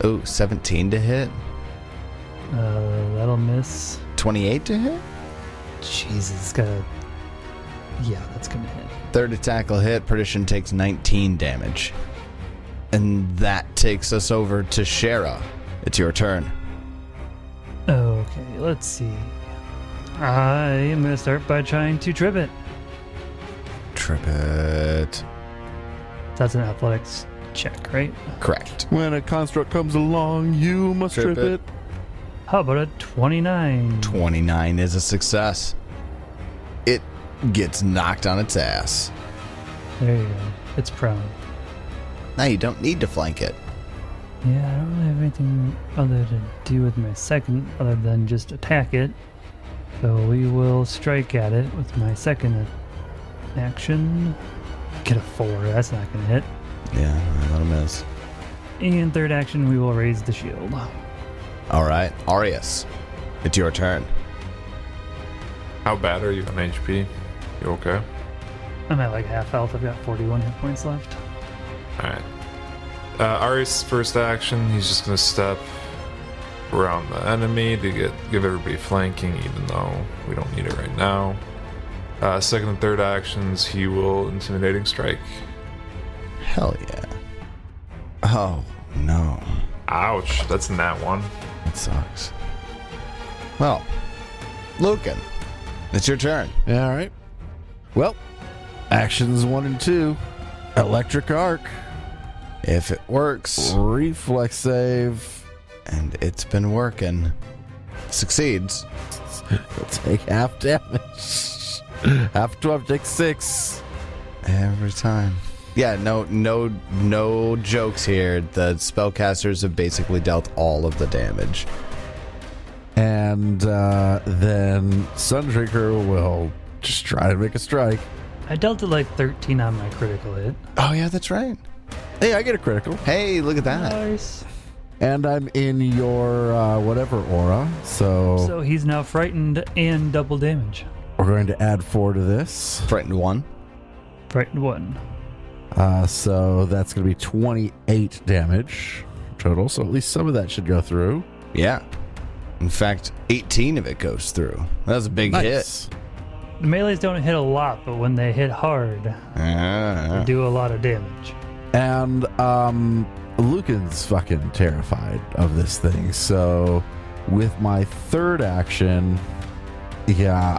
Oh, 17 to hit? That'll miss. 28 to hit? Jesus, it's got a... Yeah, that's gonna hit. Third attack will hit. Perdition takes 19 damage. And that takes us over to Shara. It's your turn. Okay, let's see. I am gonna start by trying to trip it. Trip it. That's an athletics check, right? Correct. When a construct comes along, you must Trip trip it. it. How about a 29? 29 is a success. It gets knocked on its ass. There you go. It's prone. Now you don't need to flank it. Yeah, I don't really have anything other to do with my second other than just attack it. So we will strike at it with my second action. Get a 4. That's not going to hit. Yeah, that'll miss. And third action, we will raise the shield. All right, Arius, it's your turn. How bad are you on HP? You okay? I'm at like half health. I've got 41 hit points left. Alright. Arius' first action, he's just going to step around the enemy to give everybody flanking, even though we don't need it right now. Second and third actions, he will Intimidating Strike. Hell yeah. Oh, no. Ouch, that's in that one. That sucks. Well, Lucan, it's your turn. All right. Well, actions 1 and 2. Electric Arc. If it works, Reflex save. and it's been working, succeeds. You'll take half damage. Half 12 takes 6. Every time. Yeah, no jokes here. The spellcasters have basically dealt all of the damage. And then Sundrinker will just try to make a strike. I dealt it like 13 on my critical hit. Oh yeah, that's right. Hey, I get a critical. Hey, look at that. Nice. And I'm in your whatever aura. So he's now frightened and double damage. We're going to add 4 to this. Frightened 1. Frightened 1. So that's going to be 28 damage total. So at least some of that should go through. Yeah. In fact, 18 of it goes through. That was a big Nice. The melees don't hit a lot, but when they hit hard, hit. they do a lot of damage. And Lucan's fucking terrified of this thing. So with my third action, yeah,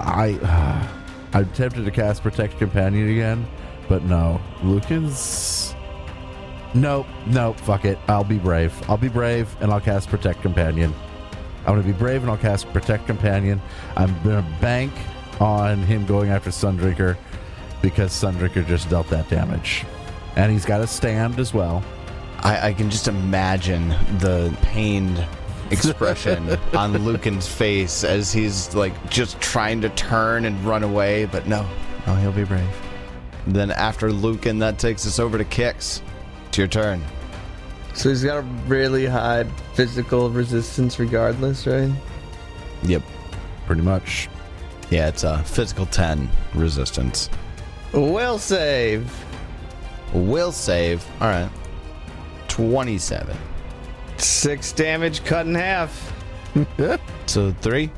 I'm tempted to cast Protect Companion again, but no. Lucan's... Nope, fuck it. I'll be brave. And I'll cast Protect Companion. I'm going to be brave and I'll cast Protect Companion. I'm going to bank on him going after Sundrinker because Sundrinker just dealt that damage. And he's got a stand as well. I can just imagine the pained expression on Lucan's face as he's like just trying to turn and run away, but no, he'll be brave. Then after Lucan, that takes us over to Kix. It's your turn. So he's got a really high physical resistance regardless, right? Yep. Pretty much. Yeah, it's a physical 10 resistance. Will save. Will save. All right. 27. 6 damage cut in half. So 3?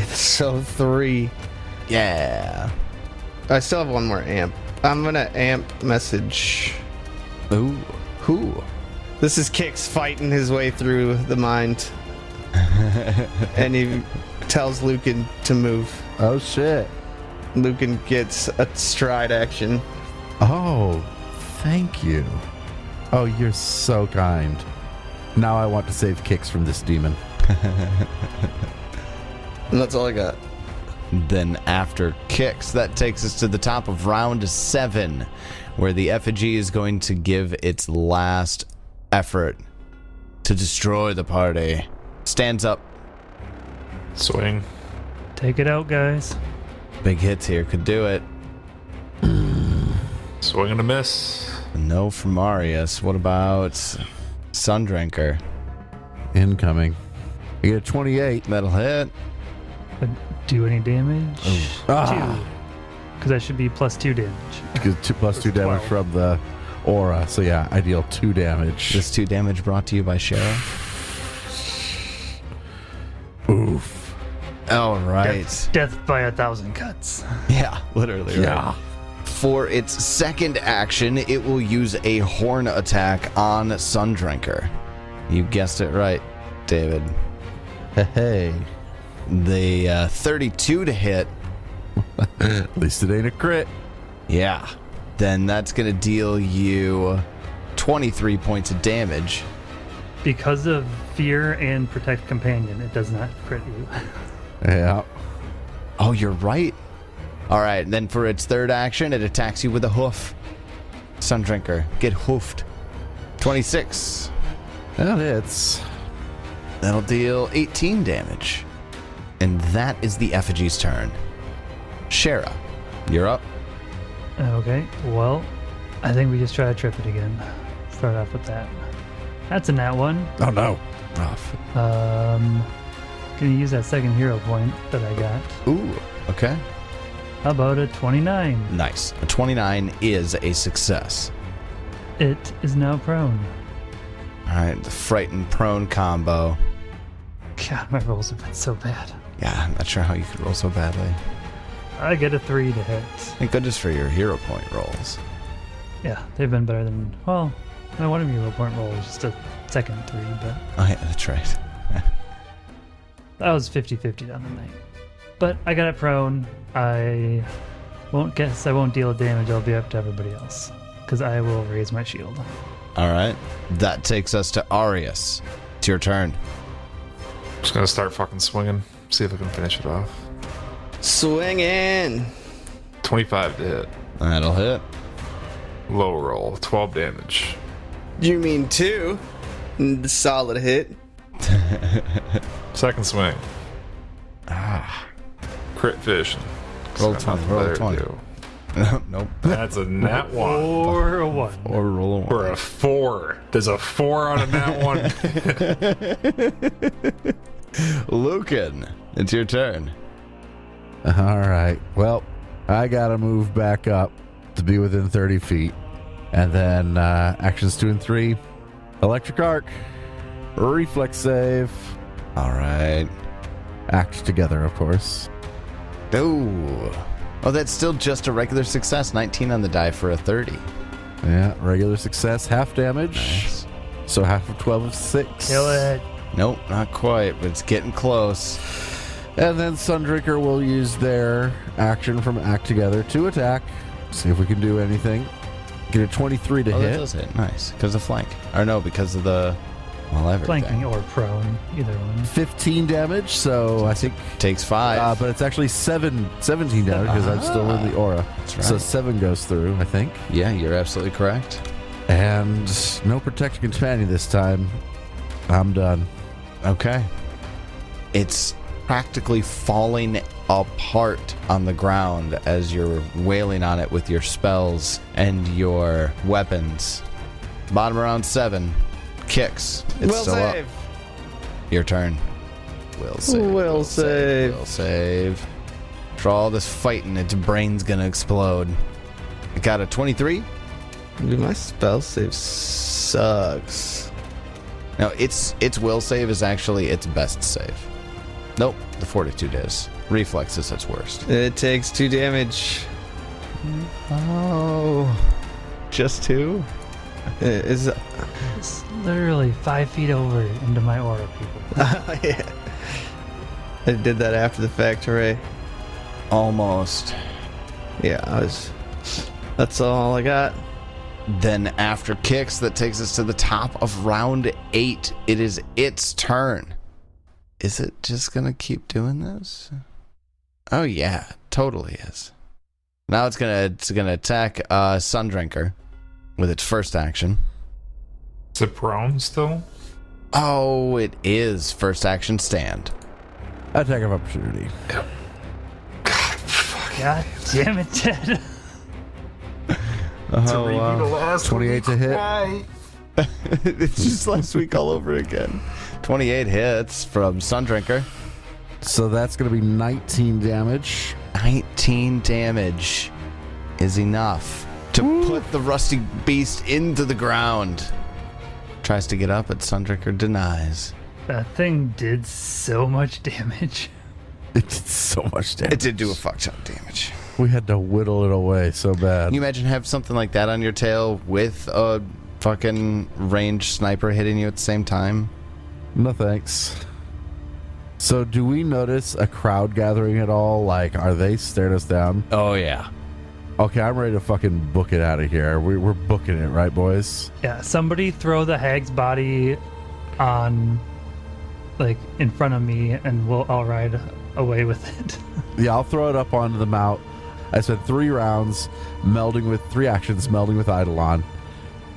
So 3. Yeah. I still have one more amp. I'm gonna amp message. Ooh. Who? This is Kix fighting his way through the mind. And he tells Lucan to move. Oh, shit. Lucan gets a stride action. Oh, thank you. Oh, you're so kind. Now I want to save Kix from this demon. And that's all I got. Then after Kix, that takes us to the top of round 7, where the effigy is going to give its last effort to destroy the party. Stands up. Swing. Take it out, guys. Big hits here could do it. Swing and a miss. No from Marius. What about Sundrinker? Incoming. You get a 28. That'll hit. But do any damage? Ah. 2. Because that should be +2 damage. Because 2 plus 2 damage 12. from the aura. So yeah, I deal 2 damage. This 2 damage brought to you by Shara. Oof. All right. Death by 1,000 cuts. Yeah, literally. Right? Yeah. For its second action, it will use a horn attack on Sundrinker. You guessed it right, David. Hey. The 32 to hit. At least it ain't a crit. Yeah. Then that's going to deal you 23 points of damage. Because of fear and protect companion, it does not crit you. Yeah. Oh, you're right. All right, then for its third action, it attacks you with a hoof. Sundrinker, get hoofed. 26. That hits. That'll deal 18 damage. And that is the effigy's turn. Shara, you're up. Okay, well, I think we just try to trip it again. Start off with that. That's a nat 1. Oh no. Rough. Gonna use that second hero point that I got. Ooh, okay. How about a 29? Nice. A 29 is a success. It is now prone. All right, the frightened prone combo. God, my rolls have been so bad. Yeah, I'm not sure how you could roll so badly. I get a 3 to hit. Thank goodness for your hero point rolls. Yeah, they've been better than, well, my one of your hero point roll was just a second 3, but Oh, yeah, that's right. that was 50-50 down the night. But I got it prone. I won't deal damage. I'll be up to everybody else because I will raise my shield. All right, that takes us to Arius. It's your turn. Just gonna start fucking swinging. See if I can finish it off. Swing in. 25 to hit. That'll hit. Low roll. 12 damage. You mean 2? Solid hit. Second swing. Crit vision. Roll Got 20, nothing roll better to 20. do. Nope. That's a nat 1. Or a 1. Or roll a 1. Or a 4. There's a 4 on a nat 1. Lucan, it's your turn. All right. Well, I gotta move back up to be within 30 feet. And then actions 2 and 3. Electric arc. Reflex save. All right. Act together, of course. Ooh. Oh, that's still just a regular success. 19 on the die for a 30. Yeah, regular success, half damage. Nice. So half of 12 is 6. Kill it. Nope, not quite, but it's getting close. And then Sundrinker will use their action from Act Together to attack. See if we can do anything. Get a 23 to Oh, that hit. does hit. Nice. Because of flank. Or no, because of the... Well, everything. Flanking or prone, either one. 15 damage, so I think... Takes 5. but it's actually 17 damage because I'm still in the aura. That's right. So 7 goes through, I think. Yeah, you're absolutely correct. And no protected companion this time. I'm done. Okay. It's practically falling apart on the ground as you're wailing on it with your spells and your weapons. Bottom of round 7. Kicks. It's Will still save. up. Your turn. Will save. Will save. Will save. For all this fighting, its brain's gonna explode. It got a 23. Dude, my spell save sucks. No, its will save is actually its best save. Nope, the fortitude is. Reflex is its worst. It takes 2 damage. Oh. Just 2? Is It's literally 5 feet over into my aura, people. yeah. I did that after the fact, hooray. Almost. Yeah, that's all I got. Then after kicks, that takes us to the top of round 8. It is its turn. Is it just gonna keep doing this? Oh yeah, totally is. Now it's gonna attack Sundrinker with its first action. Is it prone still? Oh, it is first action stand. Attack of opportunity. God damn it, Ted. Oh, wow. 28 to hit. It's just last week all over again. 28 hits from Sundrinker. So that's going to be 19 damage. 19 damage is enough to put the rusty beast into the ground. Tries to get up, but Sundrinker denies. That thing did so much damage. It did so much damage. It did do a fuck ton of damage. We had to whittle it away so bad. Can you imagine have something like that on your tail with a fucking ranged sniper hitting you at the same time? No thanks. So do we notice a crowd gathering at all? Like, are they staring us down? Oh, yeah. Okay, I'm ready to fucking book it out of here. We're booking it, right, boys? Yeah, somebody throw the hag's body on, like, in front of me, and I'll ride away with it. Yeah, I'll throw it up onto the mount. I spent 3 rounds melding with 3 actions, melding with Eidolon,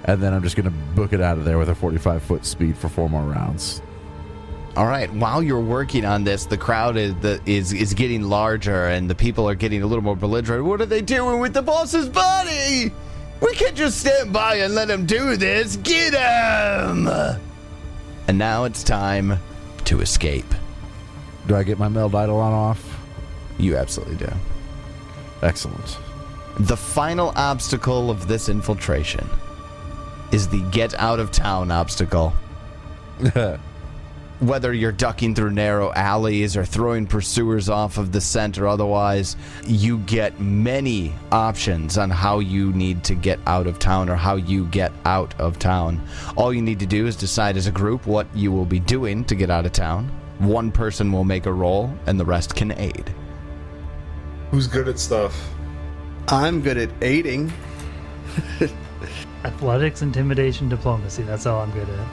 and then I'm just going to book it out of there with a 45-foot speed for 4 more rounds. All right. While you're working on this, the crowd is getting larger, and the people are getting a little more belligerent. What are they doing with the boss's body? We can't just stand by and let him do this. Get him! And now it's time to escape. Do I get my meld Eidolon off? You absolutely do. Excellent. The final obstacle of this infiltration is the get out of town obstacle. Whether you're ducking through narrow alleys or throwing pursuers off of the scent or otherwise, you get many options on how you need to get out of town or how you get out of town. All you need to do is decide as a group what you will be doing to get out of town. One person will make a roll, and the rest can aid. Who's good at stuff? I'm good at aiding. Athletics, intimidation, diplomacy. That's all I'm good at.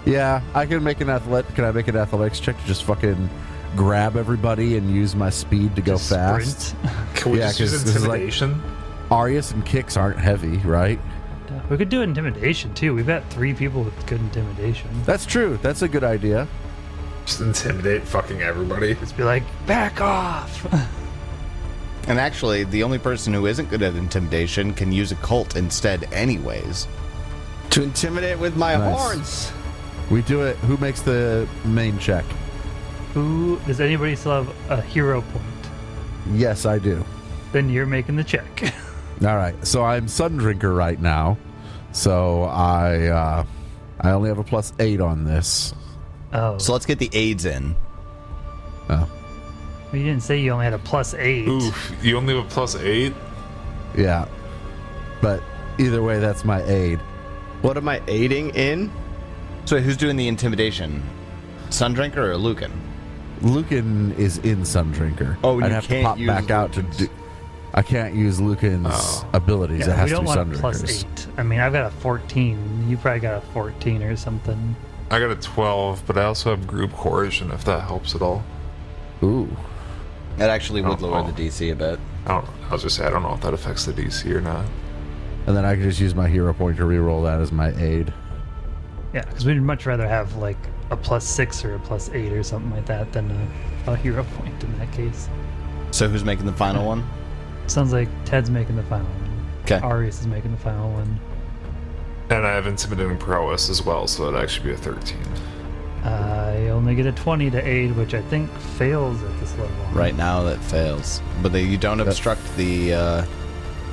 Yeah, I can make an Can I make an athletics check to just fucking grab everybody and use my speed to go Just fast? sprint. Can we Yeah, just use 'cause this is like- intimidation? Arius and kicks aren't heavy, right? We could do intimidation too. We've got 3 people with good intimidation. That's true. That's a good idea. Just intimidate fucking everybody. Just be like, back off. And actually, the only person who isn't good at intimidation can use a cult instead anyways. To intimidate with my Nice. horns. We do it. Who makes the main check? Does anybody still have a hero point? Yes, I do. Then you're making the check. All right. So I'm Sundrinker right now. So I only have a +8 on this. Oh, So let's get the aids in. Oh, you didn't say you only had a +8. Oof, you only have a +8? yeah. But either way, that's my aid. What am I aiding in? So who's doing the intimidation? Sundrinker or Lucan? Lucan is in Sundrinker. Oh, I'd you have to can't pop use back out to Lucan's. do. I can't use Lucan's abilities. Yeah, it has we don't to be want a Sundrinker's. +8. I mean, I've got a 14. You probably got a 14 or something. I got a 12, but I also have group coercion if that helps at all. Ooh. That actually would Oh, lower oh. the DC a bit. I was just saying, I don't know if that affects the DC or not. And then I can just use my hero point to reroll that as my aid. Yeah, because we'd much rather have like a +6 or a +8 or something like that, then a hero point in that case. So who's making the final one? Sounds like Ted's making the final one. 'Kay. Arius is making the final one. And I have intimidating prowess as well, so it'd actually be a 13. I only get a 20 to aid, which I think fails at this level. Right now that fails. But you don't obstruct the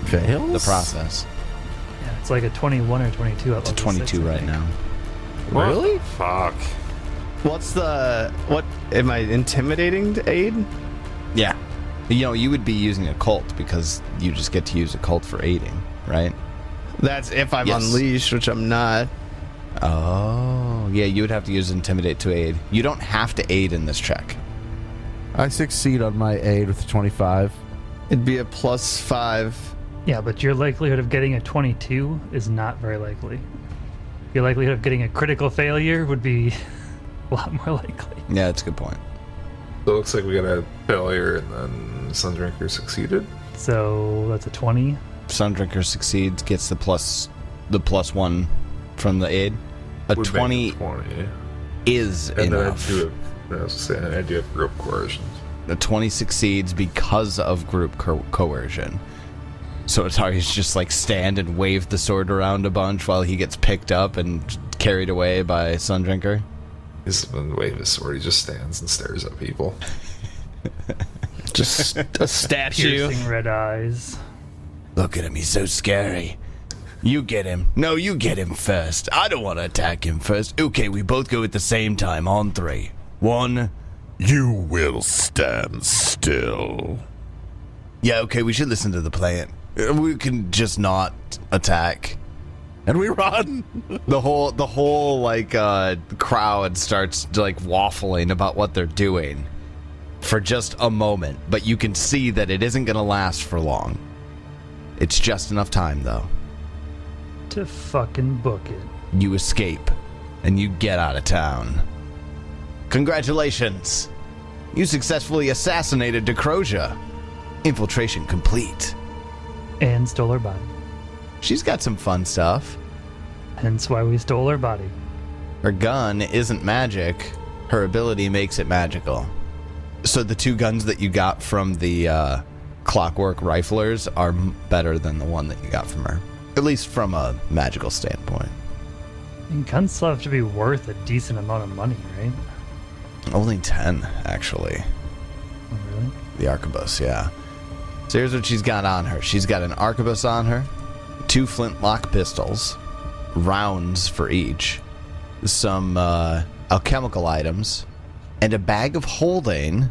Fails? process. Yeah, it's like a 21 or 22 up It's a 22 right now. Really? Fuck. What am I intimidating to aid? Yeah. You would be using a cult because you just get to use a cult for aiding, right? That's if I'm Yes. unleashed, which I'm not. Oh, yeah, you would have to use intimidate to aid. You don't have to aid in this check. I succeed on my aid with a 25. It'd be a +5. Yeah, but your likelihood of getting a 22 is not very likely. Your likelihood of getting a critical failure would be a lot more likely. Yeah, that's a good point. So it looks like we got a failure and then Sundrinker succeeded. So that's a 20. Sundrinker succeeds, gets the +1 from the aid. A Would 20 make it 20. is And enough. then I was saying, I do have group coercion. The 20 succeeds because of group coercion. So Atari's just like stand and wave the sword around a bunch while he gets picked up and carried away by Sundrinker. He's been waving his sword. He just stands and stares at people. Just a statue. Piercing red eyes. Look at him, he's so scary. You get him. No, you get him first. I don't want to attack him first. Okay, we both go at the same time on 3. 1. You will stand still. Yeah, okay, we should listen to the plan. We can just not attack. And we run! The whole like crowd starts like waffling about what they're doing for just a moment, but you can see that it isn't going to last for long. It's just enough time though. To fucking book it. You escape and you get out of town. Congratulations. You successfully assassinated Decrosia. Infiltration complete. And stole her body. She's got some fun stuff. Hence why we stole her body. Her gun isn't magic. Her ability makes it magical. So the 2 guns that you got from the clockwork riflers are better than the one that you got from her. At least from a magical standpoint. And guns still have to be worth a decent amount of money, right? Only 10, actually. Oh, really? The arquebus, yeah. So here's what she's got on her. She's got an arquebus on her, 2 flintlock pistols, rounds for each, some alchemical items, and a bag of holding.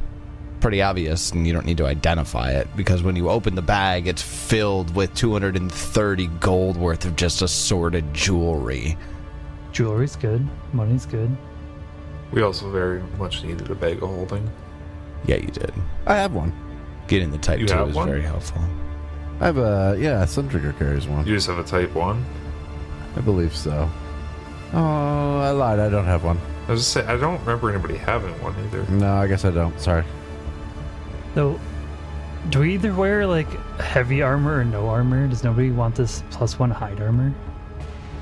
Pretty obvious, and you don't need to identify it, because when you open the bag, it's filled with 230 gold worth of just assorted jewelry. Jewelry's good. Money's good. We also very much needed a bag of holding. Yeah, you did. I have one. Getting the type You 2 have is one? very helpful. I have Sundrinker carries one. You just have a type 1? I believe so. Oh, I lied. I don't have one. I was just saying, I don't remember anybody having one either. No, I guess I don't. Sorry. So, do we either wear like heavy armor or no armor? Does nobody want this +1 hide armor?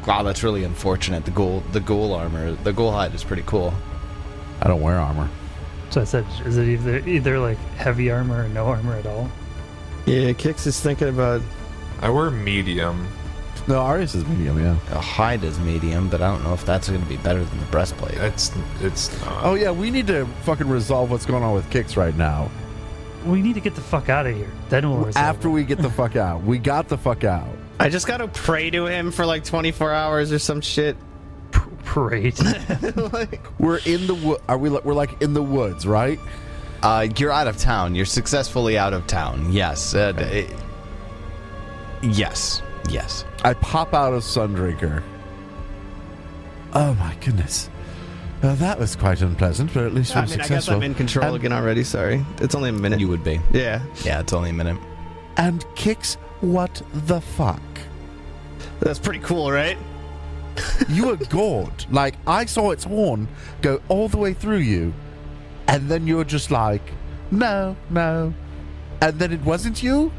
Wow, that's really unfortunate. The ghoul armor, the ghoul hide is pretty cool. I don't wear armor. So I said, is it either like heavy armor or no armor at all? Yeah, Kix is thinking about. I wear medium. No, Arius is medium, yeah. A hide is medium, but I don't know if that's going to be better than the breastplate. It's not. Oh, yeah, we need to fucking resolve what's going on with Kix right now. We need to get the fuck out of here. Then we'll resolve After it. we get the fuck out. We got the fuck out. I just gotta pray to him for like 24 hours or some shit. Great. We're in the we're like in the woods, right? You're out of town. You're successfully out of town. Yes. Yes. Yes. I pop out of Sundrinker. Oh my goodness. That was quite unpleasant, but at least we're I mean, I guess successful. I'm in control again already. Sorry, it's only a minute. You would be. Yeah, Yeah, it's only a minute. And Kix, what the fuck? that's pretty cool, right? You were gored. Like, I saw its horn go all the way through you, and then you were just like, no, no. And then it wasn't you?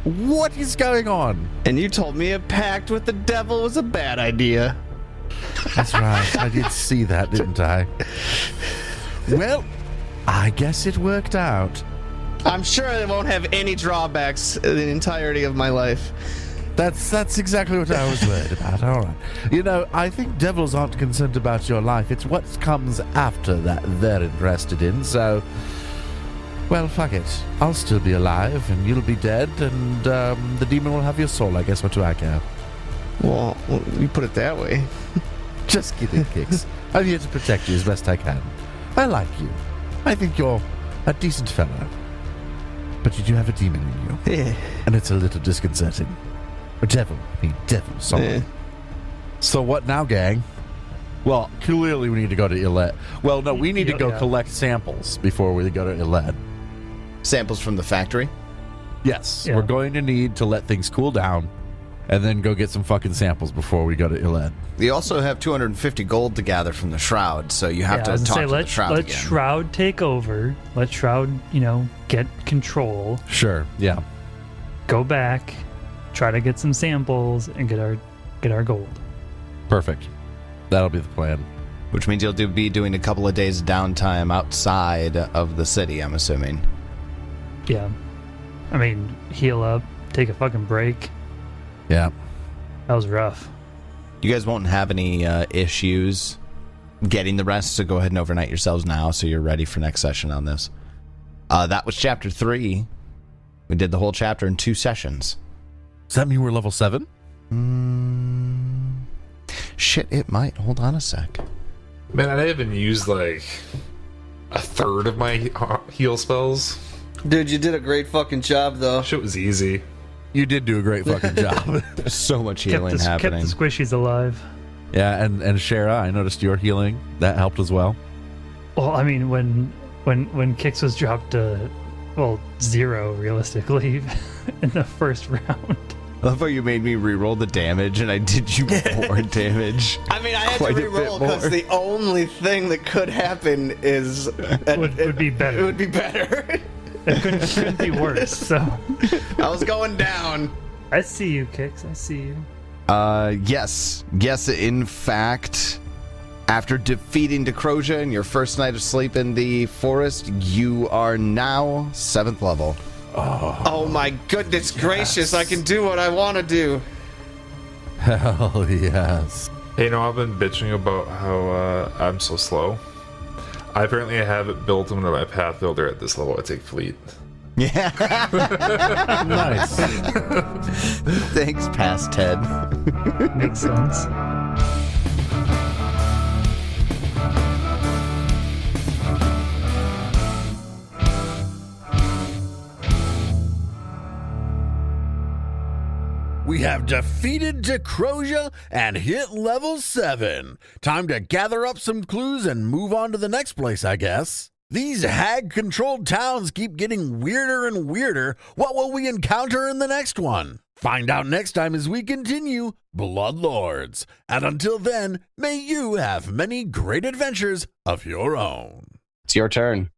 What is going on? And you told me a pact with the devil was a bad idea. That's right. I did see that, didn't I? Well, I guess it worked out. I'm sure it won't have any drawbacks in the entirety of my life. That's exactly what I was worried about. All right. You know, I think devils aren't concerned about your life. It's what comes after that they're interested in. So, well, fuck it. I'll still be alive, and you'll be dead, and the demon will have your soul, I guess. What do I care? Well, you put it that way. Just kidding, Kix. I'm here to protect you as best I can. I like you. I think you're a decent fellow. But you do have a demon in you. Yeah. And it's a little disconcerting. A devil. Sorry. Yeah. So what now, gang? Well, clearly we need to go to Iled. Well, no, we need to go collect samples before we go to Iled. Samples from the factory? Yes, Yeah. we're going to need to let things cool down and then go get some fucking samples before we go to Iled. You also have 250 gold to gather from the Shroud, so you have to talk to the Shroud let again. Shroud take over. Let Shroud, get control. Sure, yeah. Go back, try to get some samples, and get our gold. Perfect. That'll be the plan. Which means you'll be doing a couple of days downtime outside of the city, I'm assuming. Yeah. I mean, heal up, take a fucking break. Yeah. That was rough. You guys won't have any issues getting the rest, so go ahead and overnight yourselves now so you're ready for next session on this. That was chapter 3. We did the whole chapter in 2 sessions. Does that mean we're level 7? Shit, it might. Hold on a sec. Man, I haven't used like a third of my heal spells. Dude, you did a great fucking job, though. Shit was easy. You did do a great fucking job. There's so much Kept healing the happening. squishies alive. Yeah, and Shara, I noticed your healing. That helped as well. Well, I mean, when Kix was dropped to 0 realistically in the first round. I love how you made me re-roll the damage, and I did you more damage. I mean, I had Quite to a bit re-roll because more. the only thing that could happen is... Would be better. It would be better. It couldn't be worse. So I was going down. I see you, Kix. I see you. Yes. Yes, in fact, after defeating Decrosia in your first night of sleep in the forest, you are now 7th level. Oh my goodness gracious, I can do what I want to do. Hell yes. Hey, I've been bitching about how I'm so slow. I apparently have it built into my path builder at this level. I take fleet. Yeah. Nice. Thanks, past Ted. Makes sense. We have defeated Decrosia and hit level 7. Time to gather up some clues and move on to the next place, I guess. These hag-controlled towns keep getting weirder and weirder. What will we encounter in the next one? Find out next time as we continue Bloodlords. And until then, may you have many great adventures of your own. It's your turn.